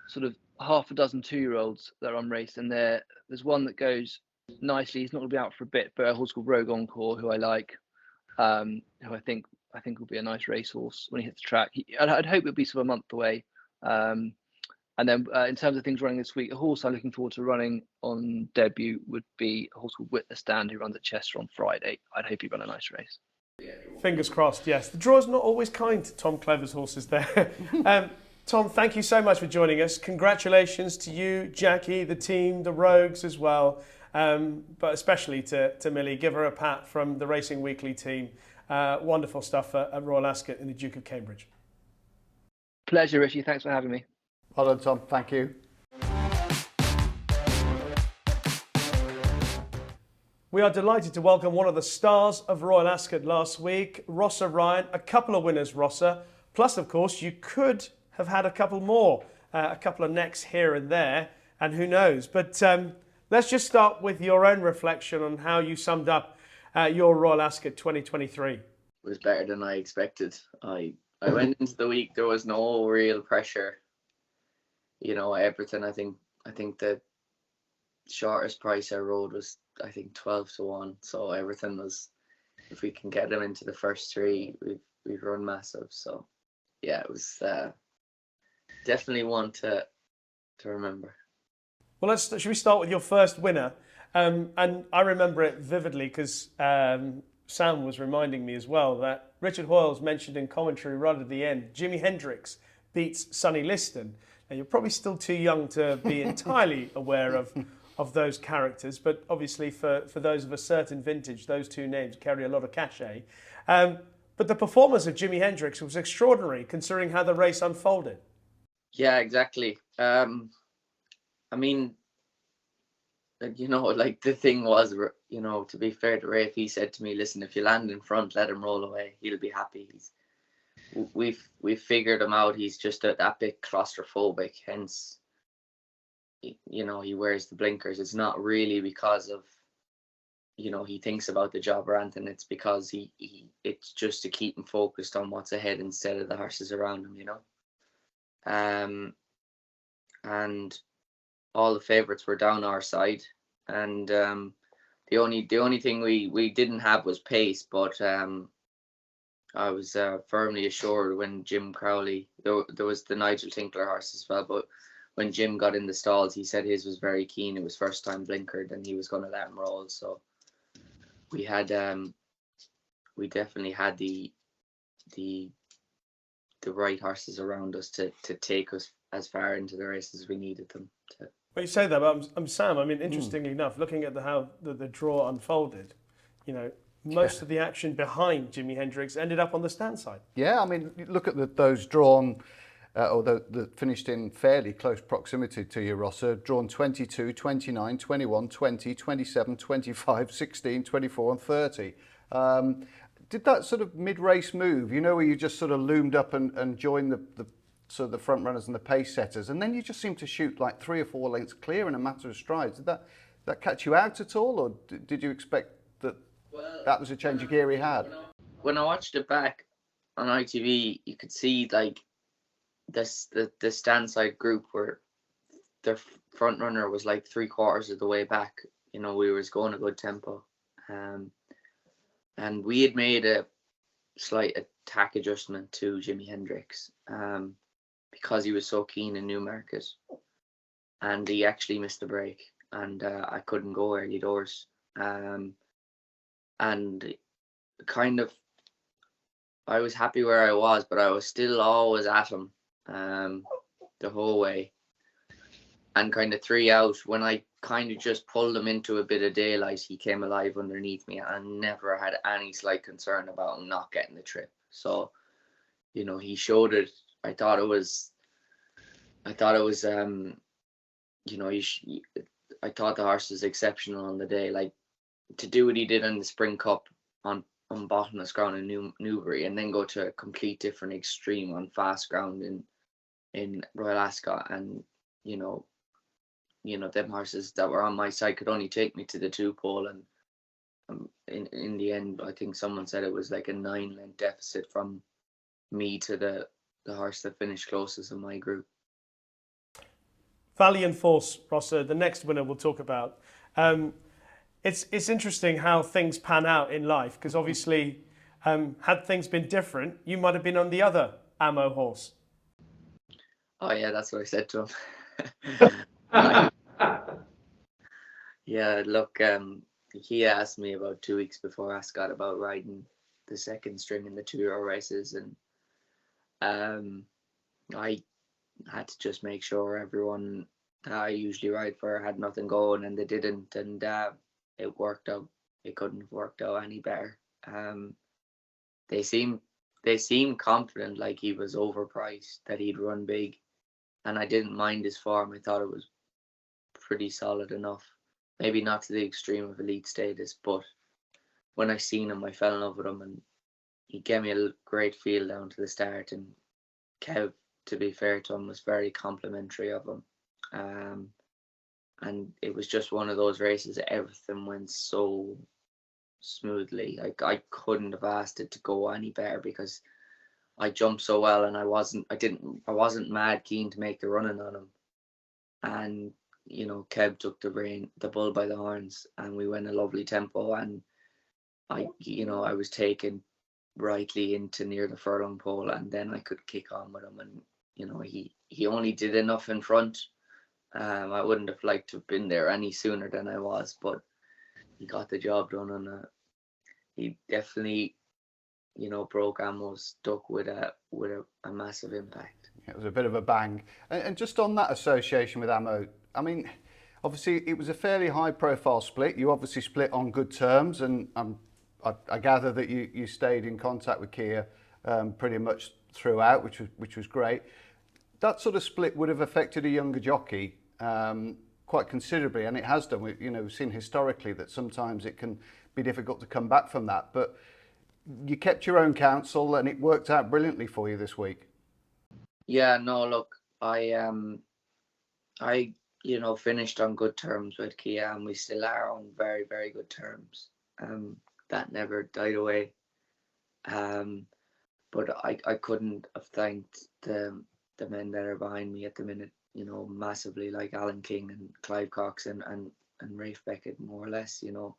sort of half a dozen 2-year-olds that are on race, and there's one that goes nicely. He's not going to be out for a bit, but a horse called Rogue Encore, who I like, who I think will be a nice racehorse when he hits the track. I'd hope it'll be sort of a month away. And then in terms of things running this week, a horse I'm looking forward to running on debut would be a horse called Witness Stand, who runs at Chester on Friday. I'd hope he'd run a nice race. Fingers crossed, yes. The draw's not always kind to Tom Clover's horses there. Tom, thank you so much for joining us. Congratulations to you, Jackie, the team, the Rogues as well, but especially to Millie. Give her a pat from the Racing Weekly team. Wonderful stuff at Royal Ascot in the Duke of Cambridge. Pleasure, Rishi. Thanks for having me. Well done, Tom. Thank you. We are delighted to welcome one of the stars of Royal Ascot last week, Rossa Ryan. A couple of winners, Rossa. Plus, of course, you could have had a couple more, a couple of necks here and there, and who knows. But let's just start with your own reflection on how you summed up your Royal Ascot 2023. It was better than I expected. I went into the week, there was no real pressure. Everything. I think the shortest price I rode was 12-1. So everything was, if we can get them into the first 3, we've run massive. So yeah, it was definitely one to remember. Well, should we start with your first winner? And I remember it vividly because Sam was reminding me as well that Richard Hoyles mentioned in commentary right at the end, Jimi Hendrix beats Sonny Liston. Now, you're probably still too young to be entirely aware of those characters, but obviously for those of a certain vintage, those two names carry a lot of cachet. But the performance of Jimi Hendrix was extraordinary considering how the race unfolded. Yeah, exactly. I mean, the thing was, to be fair to Rafe, he said to me, listen, if you land in front, let him roll away. He'll be happy. We've figured him out. He's just a bit claustrophobic, hence, he wears the blinkers. It's not really because of, he thinks about the job or anything. It's because it's just to keep him focused on what's ahead instead of the horses around him, and all the favourites were down our side, and the only thing we didn't have was pace, but I was firmly assured when Jim Crowley, there was the Nigel Tinkler horse as well, but when Jim got in the stalls, he said his was very keen. It was first time blinkered, and he was going to let him roll. So we had, we definitely had the the right horses around us to take us as far into the race as we needed them to. Well, you say that, but Sam, I mean, interestingly enough, looking at how the draw unfolded, you know, most of the action behind Jimi Hendrix ended up on the stand side. Yeah, I mean, look at those drawn, or the finished in fairly close proximity to you, Rossa, drawn 22, 29, 21, 20, 27, 25, 16, 24 and 30. Did that sort of mid-race move, you know, where you just sort of loomed up and joined the sort of the front runners and the pace setters, and then you just seemed to shoot like 3 or 4 lengths clear in a matter of strides. Did that catch you out at all, or did you expect that was a change of gear he had? When I watched it back on ITV, you could see like the stand side group where their front runner was like 3/4 of the way back. You know, we was going a good tempo, and we had made a slight attack adjustment to Jimi Hendrix, because he was so keen in Newmarket, and he actually missed the break, and I couldn't go early doors, and kind of I was happy where I was, but I was still always at him the whole way. And kind of 3 out, when I kind of just pulled him into a bit of daylight, he came alive underneath me. I never had any slight concern about him not getting the trip. So, you know, he showed it. I thought it was, you know, I thought the horse was exceptional on the day. Like, to do what he did in the Spring Cup on bottomless ground in Newbury, and then go to a complete different extreme on fast ground in Royal Ascot, and you know them horses that were on my side could only take me to the 2 pole, and in the end, I think someone said it was like a 9-length deficit from me to the horse that finished closest in my group. Valiant Force, Rossa, the next winner we'll talk about. It's interesting how things pan out in life, because obviously, had things been different, you might have been on the other ammo horse. Oh yeah, that's what I said to him. Yeah, look, he asked me about 2 weeks before Ascot about riding the second string in the 2-year races, and I had to just make sure everyone that I usually ride for had nothing going, and they didn't, and it worked out. It couldn't have worked out any better. They seemed confident, like he was overpriced, that he'd run big, and I didn't mind his form. I thought it was pretty solid enough. Maybe not to the extreme of elite status, but when I seen him, I fell in love with him, and he gave me a great feel down to the start. And Kev, to be fair to him, was very complimentary of him. And it was just one of those races that everything went so smoothly. Like, I couldn't have asked it to go any better, because I jumped so well, and I wasn't mad keen to make the running on him. And you know, Kev took the bull by the horns, and we went a lovely tempo, and I was taken rightly into near the furlong pole, and then I could kick on with him. And you know, he only did enough in front. I wouldn't have liked to have been there any sooner than I was, but he got the job done, and he definitely, you know, broke Ammo's duck with a massive impact. It was a bit of a bang. And just on that association with Ammo, I mean, obviously it was a fairly high-profile split. You obviously split on good terms, and I gather that you stayed in contact with Kia pretty much throughout, which was great. That sort of split would have affected a younger jockey quite considerably, and it has done. We've seen historically that sometimes it can be difficult to come back from that, but you kept your own counsel, and it worked out brilliantly for you this week. Yeah, no, look, I finished on good terms with Kia, and we still are on very, very good terms. That never died away. But I couldn't have thanked the men that are behind me at the minute, you know, massively, like Alan King and Clive Cox and Rafe Beckett, more or less. You know,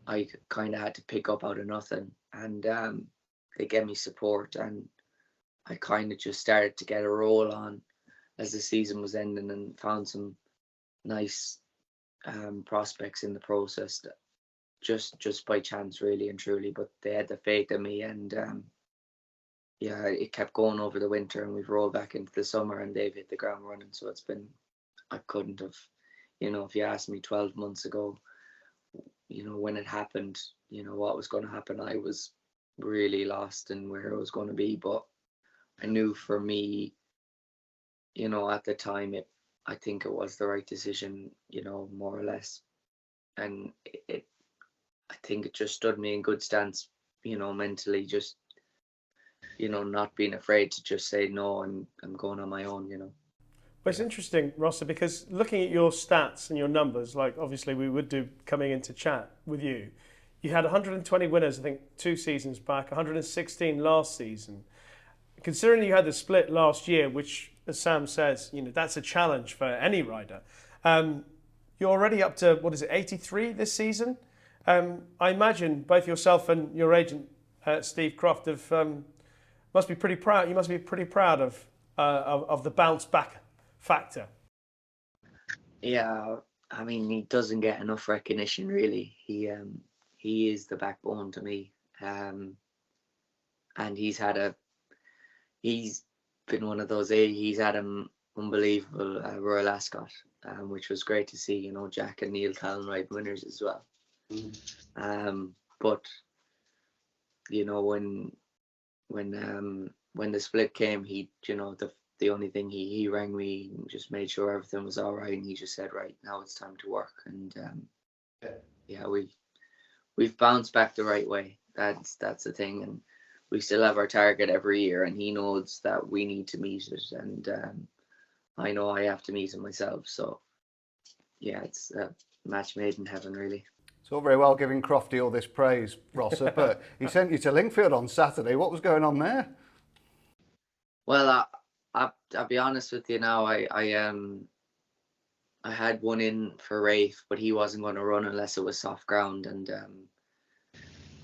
I kind of had to pick up out of nothing, and they gave me support, and I kind of just started to get a roll on as the season was ending, and found some nice prospects in the process, just by chance, really and truly. But they had the faith in me, and yeah, it kept going over the winter, and we've rolled back into the summer, and they've hit the ground running. So it's been, I couldn't have, if you asked me 12 months ago, when it happened, what was going to happen, I was really lost in where I was going to be. But I knew for me, at the time, I think it was the right decision, more or less. And I think it just stood me in good stance, mentally, just, not being afraid to just say, no, I'm going on my own, But it's interesting, Rossa, because looking at your stats and your numbers, like obviously we would do coming into chat with you, you had 120 winners, I think, 2 seasons back, 116 last season. Considering you had the split last year, which, as Sam says, that's a challenge for any rider. You're already up to, 83 this season? I imagine both yourself and your agent, Steve Croft, must be pretty proud. You must be pretty proud of the bounce back factor. Yeah, I mean, he doesn't get enough recognition, really. He is the backbone to me, and he's been one of those. He's had an unbelievable Royal Ascot, which was great to see. Jack and Neil Callan ride winners as well. But when the split came, he the only thing he rang me and just made sure everything was all right, and he just said, right, now it's time to work. And yeah, we've bounced back the right way. That's the thing, and we still have our target every year, and he knows that we need to meet it, and I know I have to meet it myself. So yeah, it's a match made in heaven, really. It's all very well giving Crofty all this praise, Rossa, but he sent you to Lingfield on Saturday. What was going on there? Well, I'll be honest with you now. I had one in for Rafe, but he wasn't going to run unless it was soft ground, and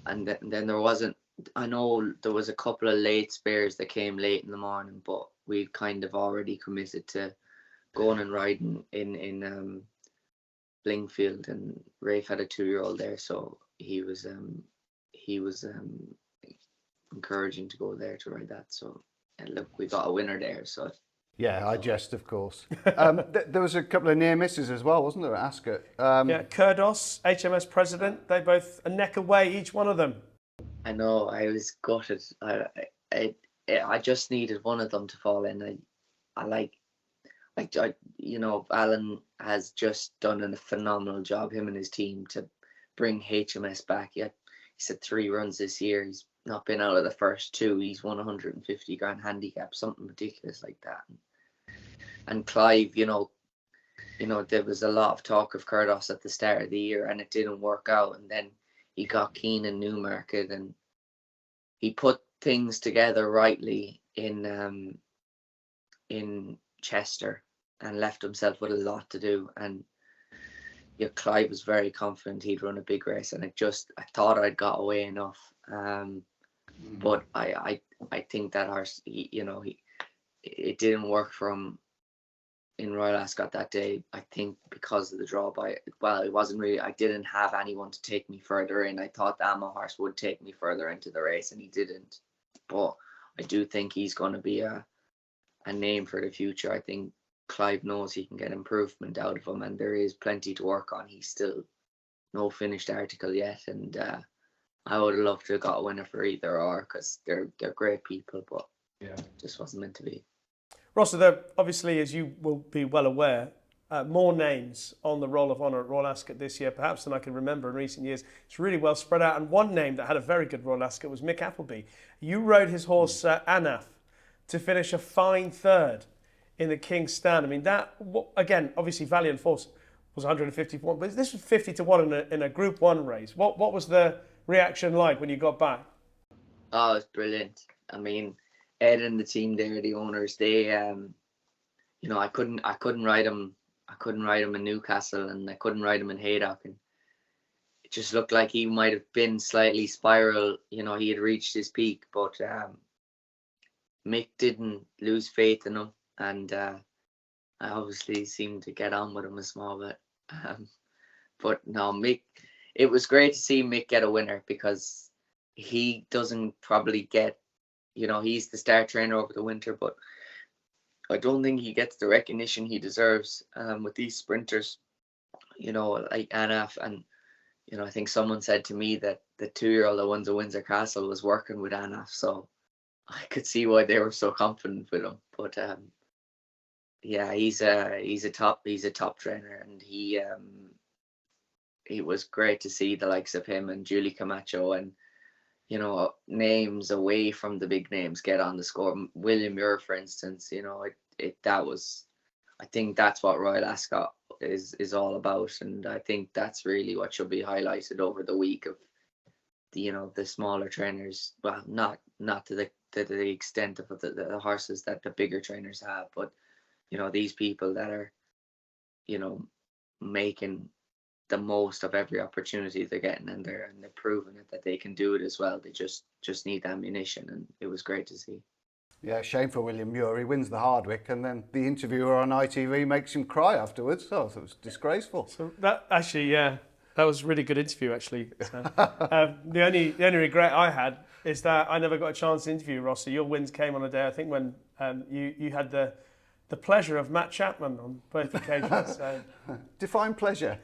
then there wasn't. I know there was a couple of late spares that came late in the morning, but we'd kind of already committed to going and riding in Lingfield, and Rafe had a 2-year-old there, so he was encouraging to go there to ride that. So and look, we got a winner there. So yeah, I jest, of course. There was a couple of near misses as well, wasn't there, at Ascot? Yeah, Kurdos, HMS president, they both a neck away, each one of them. I know, I was gutted. I just needed one of them to fall in. Alan has just done a phenomenal job, him and his team, to bring HMS back. He said 3 runs this year. He's not been out of the first 2. He's won 150 grand handicap, something ridiculous like that. And Clive, there was a lot of talk of Kurdos at the start of the year, and it didn't work out. And then he got keen in Newmarket, and he put things together rightly in Chester, and left himself with a lot to do. And Clive was very confident he'd run a big race, and I thought I'd got away enough. But I think that it didn't work for him in Royal Ascot that day. I think because of the draw it wasn't really. I didn't have anyone to take me further in. I thought the Amma horse would take me further into the race, and he didn't. But I do think he's going to be a name for the future. I think Clive knows he can get improvement out of him, and there is plenty to work on. He's still no finished article yet, and I would have loved to have got a winner for either or, because they're great people, but yeah, just wasn't meant to be. Rossa, there obviously, as you will be well aware, more names on the Roll of Honour at Royal Ascot this year, perhaps than I can remember in recent years. It's really well spread out, and one name that had a very good Royal Ascot was Mick Appleby. You rode his horse Anaf to finish a fine 3rd in the King's Stand. I mean, that, again, obviously Valiant Force was 151, but this was 50 to 1 in a Group 1 race. What was the reaction like when you got back? Oh, it's brilliant. I mean, Ed and the team there, the owners, they I couldn't ride him in Newcastle, and I couldn't ride him in Haydock, and it just looked like he might have been slightly spiral. He had reached his peak, but Mick didn't lose faith in him, and I obviously seemed to get on with him a small bit. But no, Mick, it was great to see Mick get a winner, because he doesn't probably get you know, he's the star trainer over the winter, but I don't think he gets the recognition he deserves with these sprinters, you know, like Anaf. And, you know, I think someone said to me that the 2-year-old that won the Windsor Castle was working with Anaf. So I could see why they were so confident with him. But yeah, he's a top trainer, and it was great to see the likes of him and Julie Camacho and, you know, names away from the big names get on the score. William Muir, for instance, you know, I think that's what Royal Ascot is all about, and I think that's really what should be highlighted over the week of the, you know, the smaller trainers. Well, not to the extent of the horses that the bigger trainers have, but, you know, these people that are, you know, making the most of every opportunity they're getting, and they're proving it that they can do it as well. They just need ammunition, and it was great to see. Yeah, shame for William Muir. He wins the Hardwick, and then the interviewer on ITV makes him cry afterwards. So it was disgraceful. So that actually, yeah, that was a really good interview actually. So, the only regret I had is that I never got a chance to interview Rossa. Your wins came on a day, I think, when you had the pleasure of Matt Chapman on both occasions. So. Define pleasure.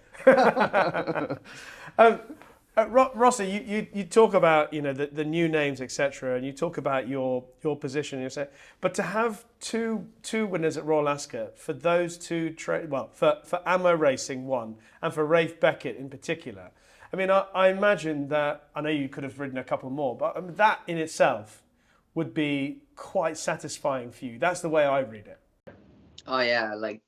Rossa, you talk about, you know, the new names, etc., and you talk about your position. You say, but to have two winners at Royal Ascot for those two for Ammo Racing one and for Rafe Beckett in particular. I mean, I imagine that, I know you could have ridden a couple more, but I mean, that in itself would be quite satisfying for you. That's the way I read it. Oh yeah, like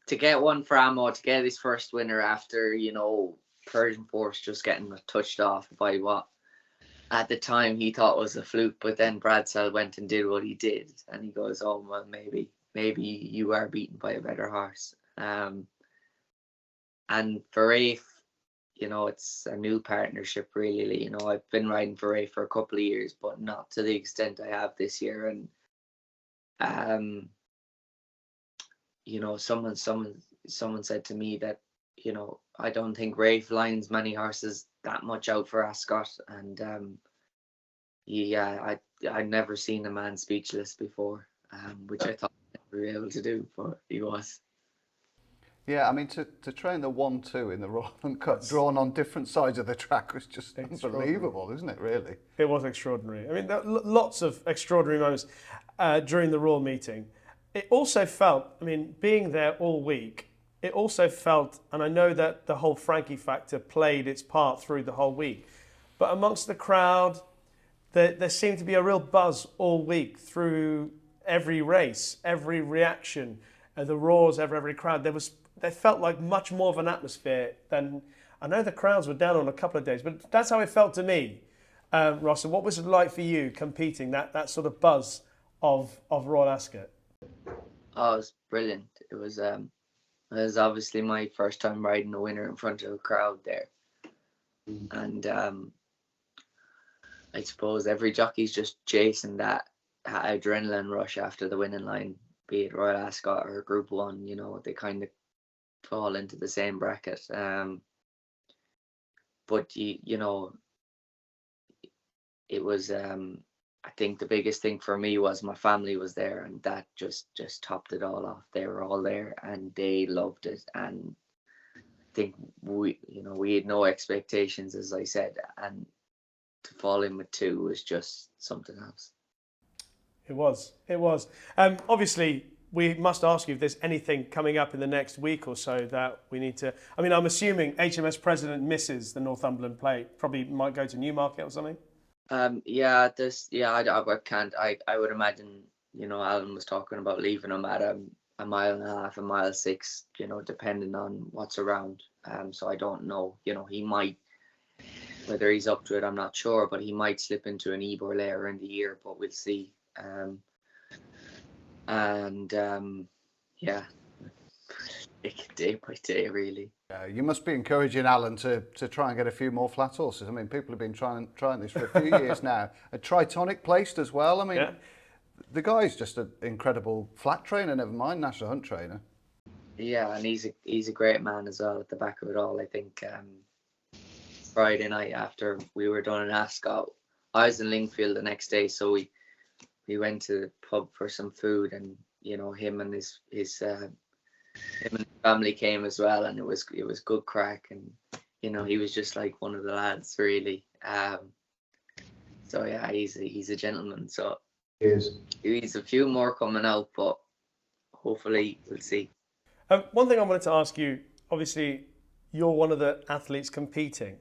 to get one for Ammo, to get his first winner after, you know, Persian Force just getting touched off by what at the time he thought was a fluke, but then Bradsell went and did what he did, and he goes, oh well, maybe you are beaten by a better horse. And for Rafe, you know, it's a new partnership really. You know, I've been riding for Rafe for a couple of years, but not to the extent I have this year. And you know, someone said to me that, you know, I don't think Rafe lines many horses that much out for Ascot, and yeah, I'd never seen a man speechless before, which I thought I'd never be able to do, but he was. Yeah, I mean, to train the 1-2 in the Royal Cup, drawn on different sides of the track, was just unbelievable, isn't it, really? It was extraordinary. I mean, there were lots of extraordinary moments during the Royal meeting. It also felt, I mean, being there all week, it also felt, and I know that the whole Frankie factor played its part through the whole week, but amongst the crowd, there seemed to be a real buzz all week through every race, every reaction, the roars of every crowd. There felt like much more of an atmosphere than, I know the crowds were down on a couple of days, but that's how it felt to me. Rossa, what was it like for you competing, that sort of buzz of Royal Ascot? Oh, it was brilliant. It was obviously my first time riding a winner in front of a crowd there. And I suppose every jockey's just chasing that adrenaline rush after the winning line, be it Royal Ascot or Group 1, you know, they kind of fall into the same bracket. But you know, it was I think the biggest thing for me was my family was there, and that just topped it all off. They were all there and they loved it, and I think we had no expectations, as I said, and to fall in with 2 was just something else. It was. Obviously, we must ask you if there's anything coming up in the next week or so that we need to. I mean, I'm assuming HMS President misses the Northumberland Plate. Probably might go to Newmarket or something. I can't. I would imagine, you know, Alan was talking about leaving him at a mile and a half, a mile 6, you know, depending on what's around. So I don't know. You know, he might, whether he's up to it, I'm not sure, but he might slip into an Ebor later in the year, but we'll see. Yeah, day by day, really. You must be encouraging Alan to try and get a few more flat horses. I mean, people have been trying this for a few years now. A Tritonic placed as well. I mean, yeah. The guy's just an incredible flat trainer, never mind National Hunt trainer. Yeah, and he's a great man as well at the back of it all. I think Friday night after we were done in Ascot. I was in Lingfield the next day, so we went to the pub for some food, and him and his family came as well, and it was good crack, and he was just like one of the lads, really. So yeah, he's a gentleman. So he's a few more coming out, but hopefully we'll see. One thing I wanted to ask you, obviously, you're one of the athletes competing.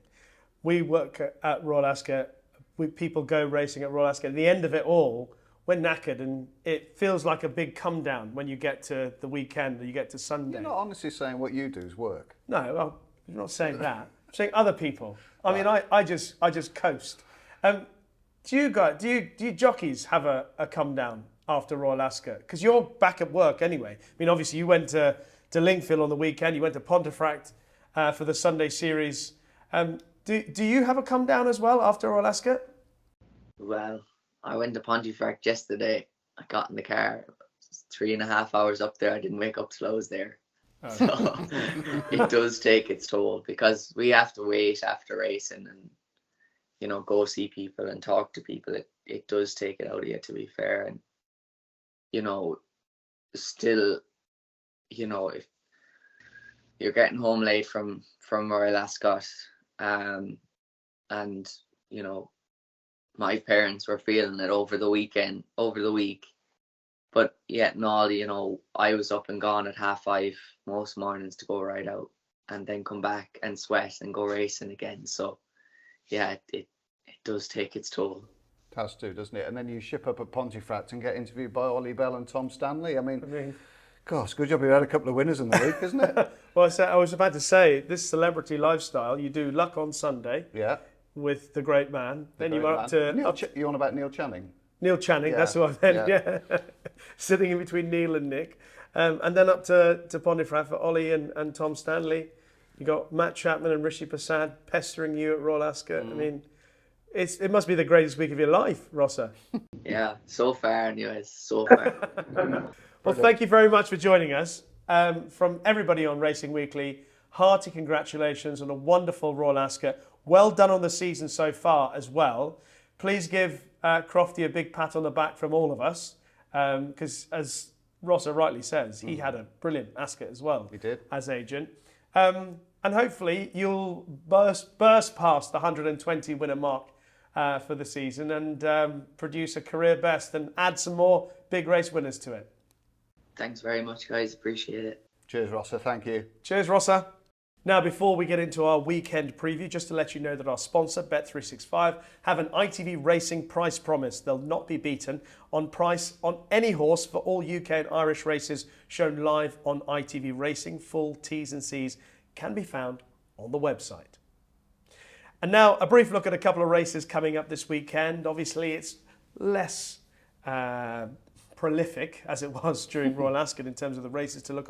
We work at Royal Ascot. People go racing at Royal Ascot. At the end of it all, we're knackered, and it feels like a big come down when you get to the weekend or you get to Sunday. You're not honestly saying what you do is work. No, well, I'm not saying that. I'm saying other people. I mean, I just coast. Do you jockeys have a come down after Royal Ascot? Because you're back at work anyway. I mean, obviously you went to Lingfield on the weekend. You went to Pontefract for the Sunday series. Do you have a come down as well after Royal Ascot? Well, I went to Pontefract yesterday. I got in the car, 3.5 hours up there. I didn't wake up till I was there. Oh. So it does take its toll, because we have to wait after racing and go see people and talk to people. It does take it out of you, to be fair. And still, if you're getting home late from Royal Ascot, and my parents were feeling it over the week, but yet and all, I was up and gone at 5:30 most mornings to go ride out, and then come back and sweat and go racing again. So yeah, it does take its toll. It has to, doesn't it? And then you ship up at Pontefract and get interviewed by Ollie Bell and Tom Stanley. I mean, gosh, good job you had a couple of winners in the week, isn't it? Well, I was about to say, this celebrity lifestyle, you do Luck on Sunday with the great man. Then you went up to... You on about Neil Channing? Neil Channing, that's who I meant, yeah. Sitting in between Neil and Nick. And then up to Pontefract for Ollie and Tom Stanley. You got Matt Chapman and Rishi Persad pestering you at Royal Ascot. I mean, it must be the greatest week of your life, Rossa. Yeah, so far anyways, so far. Well, thank you very much for joining us. From everybody on Racing Weekly, hearty congratulations on a wonderful Royal Ascot. Well done on the season so far as well. Please give Crofty a big pat on the back from all of us, because as Rossa rightly says, he had a brilliant Ascot as well. He did. As agent. And hopefully you'll burst past the 120 winner mark for the season and produce a career best and add some more big race winners to it. Thanks very much, guys. Appreciate it. Cheers, Rossa. Thank you. Cheers, Rossa. Now, before we get into our weekend preview, just to let you know that our sponsor, Bet365, have an ITV Racing price promise. They'll not be beaten on price on any horse for all UK and Irish races shown live on ITV Racing. Full T's and C's can be found on the website. And now, a brief look at a couple of races coming up this weekend. Obviously, it's less prolific as it was during Royal Ascot in terms of the races to look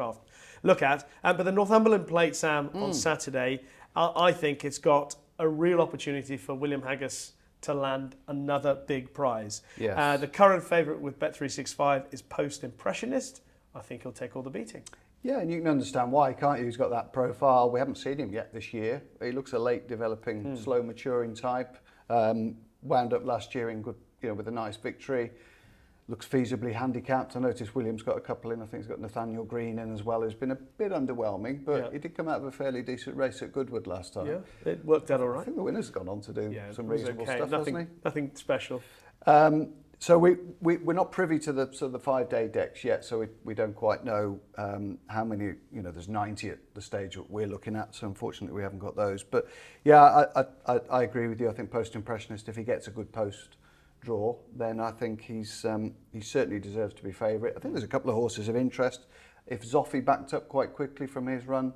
at. But the Northumberland Plate, Sam, on Saturday, I think it's got a real opportunity for William Haggas to land another big prize. Yes. The current favourite with Bet365 is Post Impressionist. I think he'll take all the beating. Yeah, and you can understand why, can't you? He's got that profile. We haven't seen him yet this year. He looks a late developing, slow maturing type. Wound up last year in good, with a nice victory. Looks feasibly handicapped. I noticed William's got a couple in. I think he's got Nathaniel Green in as well, who's been a bit underwhelming, but he did come out of a fairly decent race at Goodwood last time. Yeah, it worked out all right. I think the winner's gone on to do some reasonable stuff, hasn't he? Nothing special. So we're not privy to the 5-day decks yet, so we don't quite know how many. There's 90 at the stage that we're looking at, so unfortunately we haven't got those. But yeah, I agree with you. I think Post Impressionist, if he gets a good post draw, then I think he certainly deserves to be favourite. I think there's a couple of horses of interest. If Zoffy backed up quite quickly from his run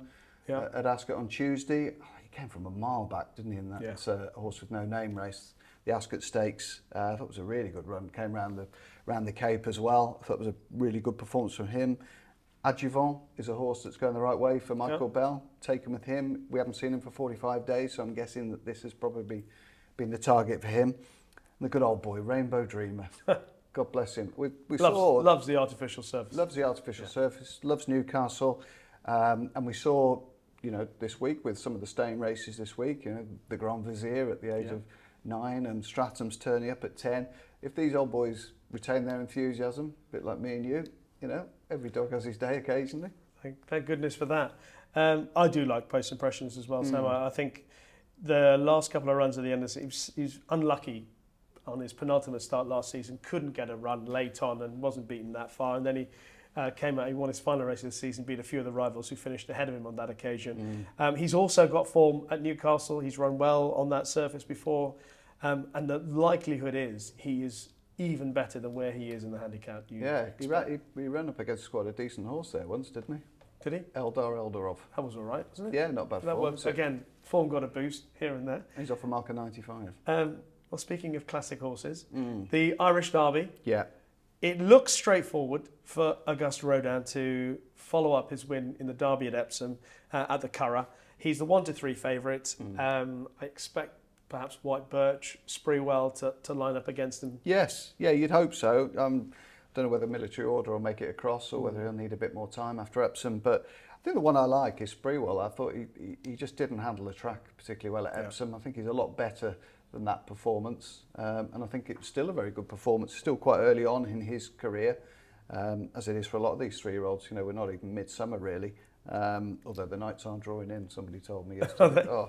at Ascot on Tuesday, he came from a mile back, didn't he? In that a horse with no name race. The Ascot Stakes, I thought it was a really good run. Came round the Cape as well. I thought it was a really good performance from him. Adjuvant is a horse that's going the right way for Michael Bell. Taken with him. We haven't seen him for 45 days, so I'm guessing that this has probably been the target for him. And the good old boy, Rainbow Dreamer. God bless him. We loves the artificial surface. Loves the artificial surface. Loves Newcastle. And we saw this week with some of the staying races this week. The Grand Vizier at the age of 9 and Stratham's turning up at 10. If these old boys retain their enthusiasm, a bit like me and you, every dog has his day occasionally. Thank goodness for that. I do like Post Impressions as well, Sam. I think the last couple of runs at the end, he's unlucky on his penultimate start last season, couldn't get a run late on and wasn't beaten that far. And then he came out, he won his final race of the season, beat a few of the rivals who finished ahead of him on that occasion. He's also got form at Newcastle. He's run well on that surface before. And the likelihood is he is even better than where he is in the handicap. He ran up against quite a decent horse there once, didn't he? Did he? Eldar Eldarov. That was all right, wasn't it? Yeah, not bad form. Again, form got a boost here and there. He's off a marker 95. Well, speaking of classic horses, the Irish Derby. Yeah. It looks straightforward for Auguste Rodin to follow up his win in the Derby at Epsom at the Curragh. He's the 1-3 favourite. I expect perhaps White Birch, Sprewell to line up against him. Yes, yeah, you'd hope so. Don't know whether Military Order will make it across or whether he'll need a bit more time after Epsom. But I think the one I like is Sprewell. I thought he just didn't handle the track particularly well at Epsom. I think he's a lot better than that performance. And I think it's still a very good performance. Still quite early on in his career, as it is for a lot of these 3-year-olds. We're not even midsummer really. Although the nights aren't drawing in, somebody told me yesterday.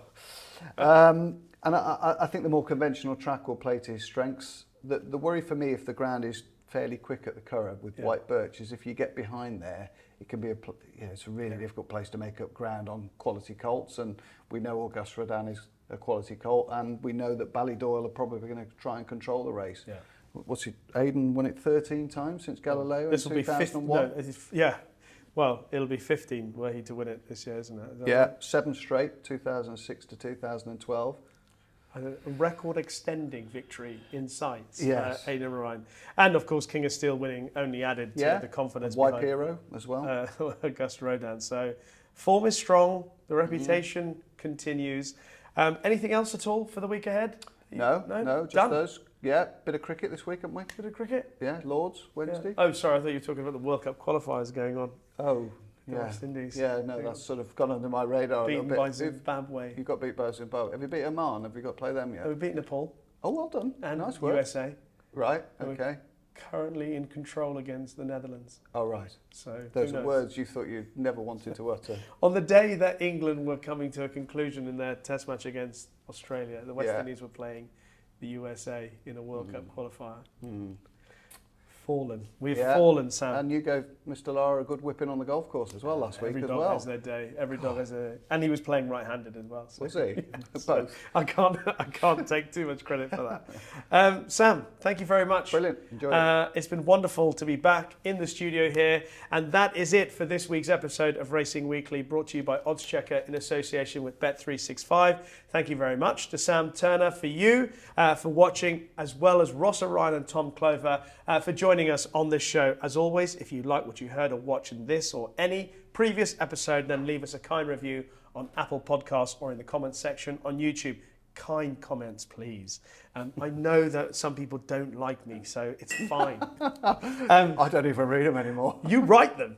And I think the more conventional track will play to his strengths. The worry for me, if the ground is fairly quick at the Curragh with White Birch, is if you get behind there, it can be it's a really difficult place to make up ground on quality colts. And we know Auguste Rodin is a quality colt, and we know that Ballydoyle are probably going to try and control the race. Yeah. What's it? Aidan won it 13 times since Galileo in 2001. Well, it'll be 15 were he to win it this year, isn't it? Is right? 7 straight, 2006 to 2012. A record-extending victory in sight, yes. Aidan O'Brien. And, of course, King of Steel winning only added to the confidence White Hero as well. Auguste Rodin. So, form is strong, the reputation continues. Anything else at all for the week ahead? No, just done. those. Yeah, bit of cricket this week, haven't we? Bit of cricket? Yeah, Lords, Wednesday. Yeah. Oh, sorry, I thought you were talking about the World Cup qualifiers going on. Oh, the West Indies. Yeah, no, that's sort of gone under my radar a little bit. Beaten by Zimbabwe. You got beat by Zimbabwe. Have you beat Oman? Have you got to play them yet? We beat Nepal. Oh, well done. And nice work. USA. Right, okay. Currently in control against the Netherlands. Oh, right. So those are words you thought you never wanted to utter. On the day that England were coming to a conclusion in their test match against Australia, the West Indies were playing the USA in a World Cup qualifier. Fallen. We've fallen, Sam. And you gave Mr. Lara a good whipping on the golf course as well last week as well. Every dog has their day. Every dog has a... And he was playing right-handed as well. So. Was he? So I can't take too much credit for that. Sam, thank you very much. Brilliant. Enjoy it. It's been wonderful to be back in the studio here. And that is it for this week's episode of Racing Weekly, brought to you by oddschecker in association with Bet365. Thank you very much to Sam Turner for watching, as well as Rossa Ryan and Tom Clover for joining us on this show. As always, if you like what you heard or watching this or any previous episode, then leave us a kind review on Apple Podcasts or in the comments section on YouTube. Kind comments, please. I know that some people don't like me, so it's fine. I don't even read them anymore. You write them.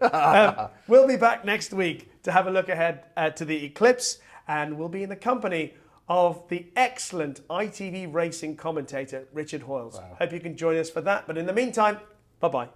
We'll be back next week to have a look ahead to the eclipse, and we'll be in the company of the excellent ITV racing commentator, Richard Hoyles. Wow. Hope you can join us for that. But in the meantime, bye-bye.